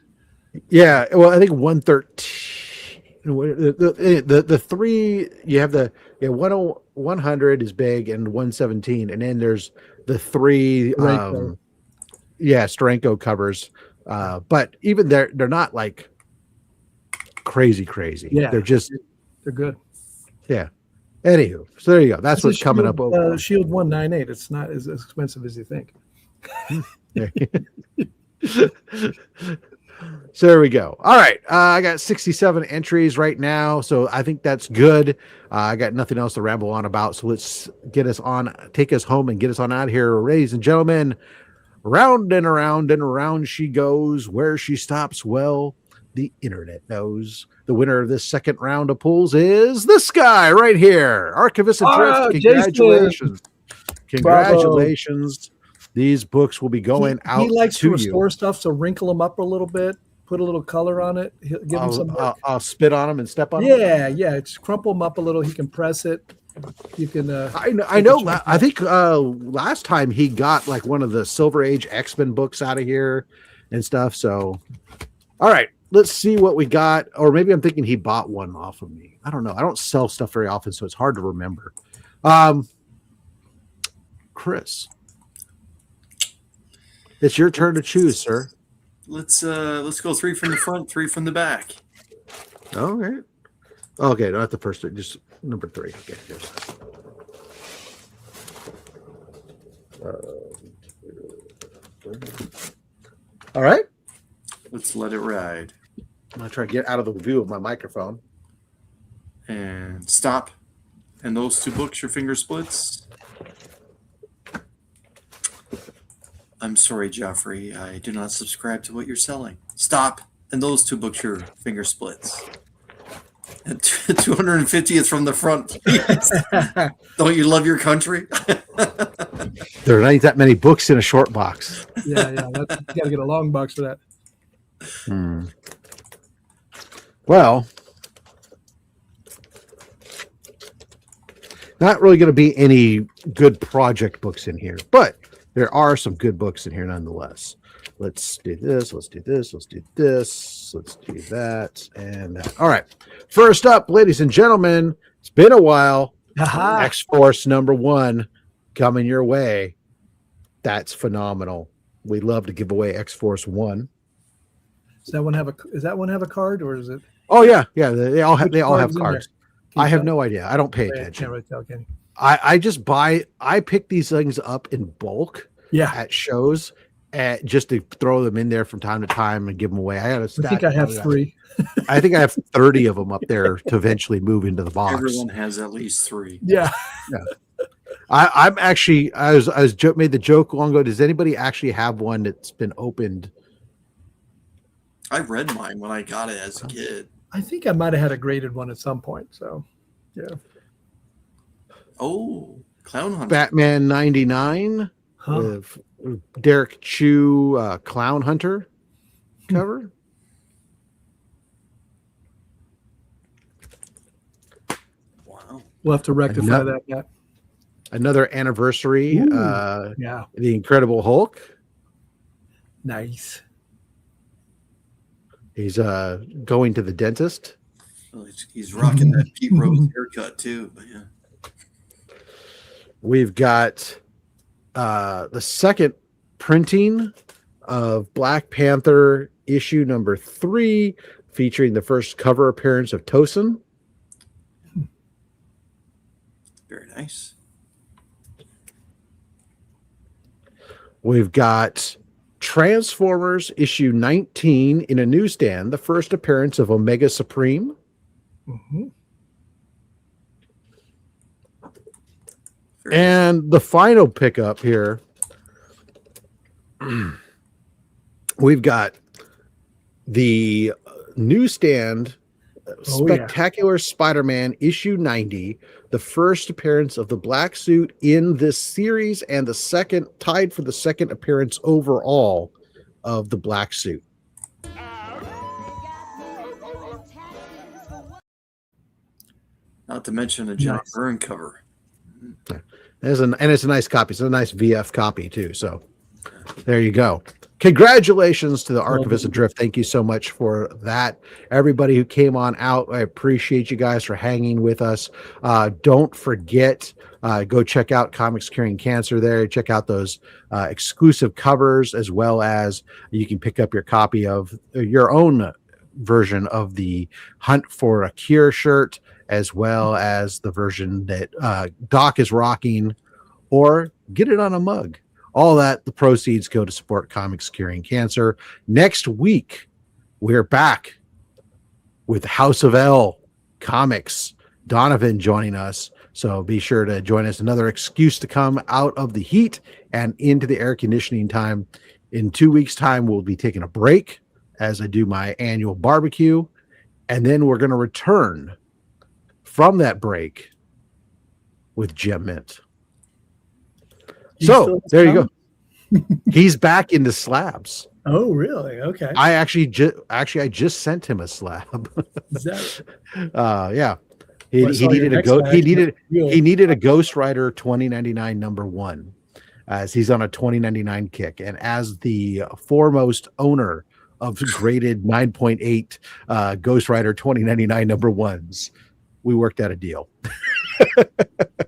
Yeah, well, I think 113. The three you have 100 is big and 117, and then there's the three Steranko covers. But even they're not like crazy. Yeah, they're good. Yeah. Anywho, so there you go. That's what's coming up over Shield 198. It's not as expensive as you think. So there we go. All right. I got 67 entries right now. So I think that's good. I got nothing else to ramble on about. So let's take us home and get us on out of here. Ladies and gentlemen, round and around and around she goes. Where she stops, well, the internet knows. The winner of this second round of pools is this guy right here. Archivist Adrift. Congratulations. Congratulations. Bravo. These books will be going out. He likes to restore you. Stuff, so wrinkle them up a little bit, put a little color on it. Give him some. I'll spit on them and step on them. Yeah. Just crumple them up a little. He can press it. You can. I know. I think last time he got like one of the Silver Age X-Men books out of here and stuff. So, all right, let's see what we got. Or maybe I'm thinking he bought one off of me. I don't know. I don't sell stuff very often, so it's hard to remember. Chris. It's your turn to choose, sir. Let's go 3 from the front, 3 from the back. All right. Okay, not the first, just number 3. Okay, here's all right. Let's let it ride. I'm gonna try to get out of the view of my microphone. And stop. And those 2 books, your finger splits. I'm sorry, Joffrey. I do not subscribe to what you're selling. Stop. And those 2 books, your finger splits. And 250th from the front, please. Don't you love your country? There are not that many books in a short box. Yeah. You got to get a long box for that. Well, not really going to be any good project books in here, but there are some good books in here nonetheless. Let's do this. Let's do this. Let's do this. Let's do that. And that. All right. First up, ladies and gentlemen, it's been a while. X-Force #1 coming your way. That's phenomenal. We love to give away X-Force 1. Does that one have a card, or is it? Oh yeah, yeah. They all have cards. I have tell? no idea. I don't pay I attention. can't really tell, can you? I just buy. I pick these things up in bulk. Yeah. At shows, just to throw them in there from time to time and give them away. I think I have 3. I think I have 30 of them up there to eventually move into the box. Everyone has at least 3. Yeah. Yeah. I'm actually. I was made the joke long ago. Does anybody actually have one that's been opened? I read mine when I got it as a kid. I think I might have had a graded one at some point. So, yeah. Oh, Clown Hunter. Batman 99 with Derek Chu, Clown Hunter cover. Wow. We'll have to rectify that. Yeah. Another anniversary. Yeah. The Incredible Hulk. Nice. He's going to the dentist. Well, he's rocking that Pete Rose haircut too. But yeah. We've got the second printing of Black Panther issue #3, featuring the first cover appearance of Tosin. Very nice. We've got Transformers issue 19 in a newsstand, the first appearance of Omega Supreme. Mm-hmm. And the final pickup here, we've got the newsstand Spectacular Spider-Man issue 90, the first appearance of the black suit in this series and the second, tied for the second appearance overall of the black suit. Not to mention a John Byrne cover. And it's a nice copy. It's a nice VF copy too. So there you go. Congratulations to the Archivist of Drift. Thank you so much for that. Everybody who came on out, I appreciate you guys for hanging with us. Don't forget, go check out Comics Curing Cancer there. Check out those exclusive covers, as well as you can pick up your copy of your own version of the Hunt for a Cure shirt, as well as the version that Doc is rocking, or get it on a mug. All that, the proceeds go to support Comics Curing Cancer. Next week, we're back with House of L Comics. Donovan joining us. So be sure to join us. Another excuse to come out of the heat and into the air conditioning time. In 2 weeks' time, we'll be taking a break as I do my annual barbecue. And then we're going to return from that break with Gem Mint. So there you go. He's back into slabs. Oh, really? Okay. I just sent him a slab. Is that... yeah. He needed a Ghost Rider 2099 #1, as he's on a 2099 kick, and as the foremost owner of graded 9.8 Ghost Rider 2099 #1s, we worked out a deal.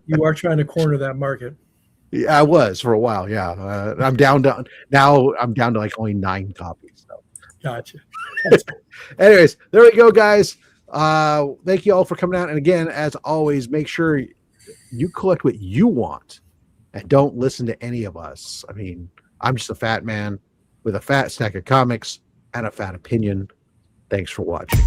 You are trying to corner that market. Yeah, I was for a while. Yeah, I'm down to like only 9 copies. So. Gotcha. Anyways, there we go, guys. Thank you all for coming out. And again, as always, make sure you collect what you want and don't listen to any of us. I mean, I'm just a fat man with a fat stack of comics and a fat opinion. Thanks for watching.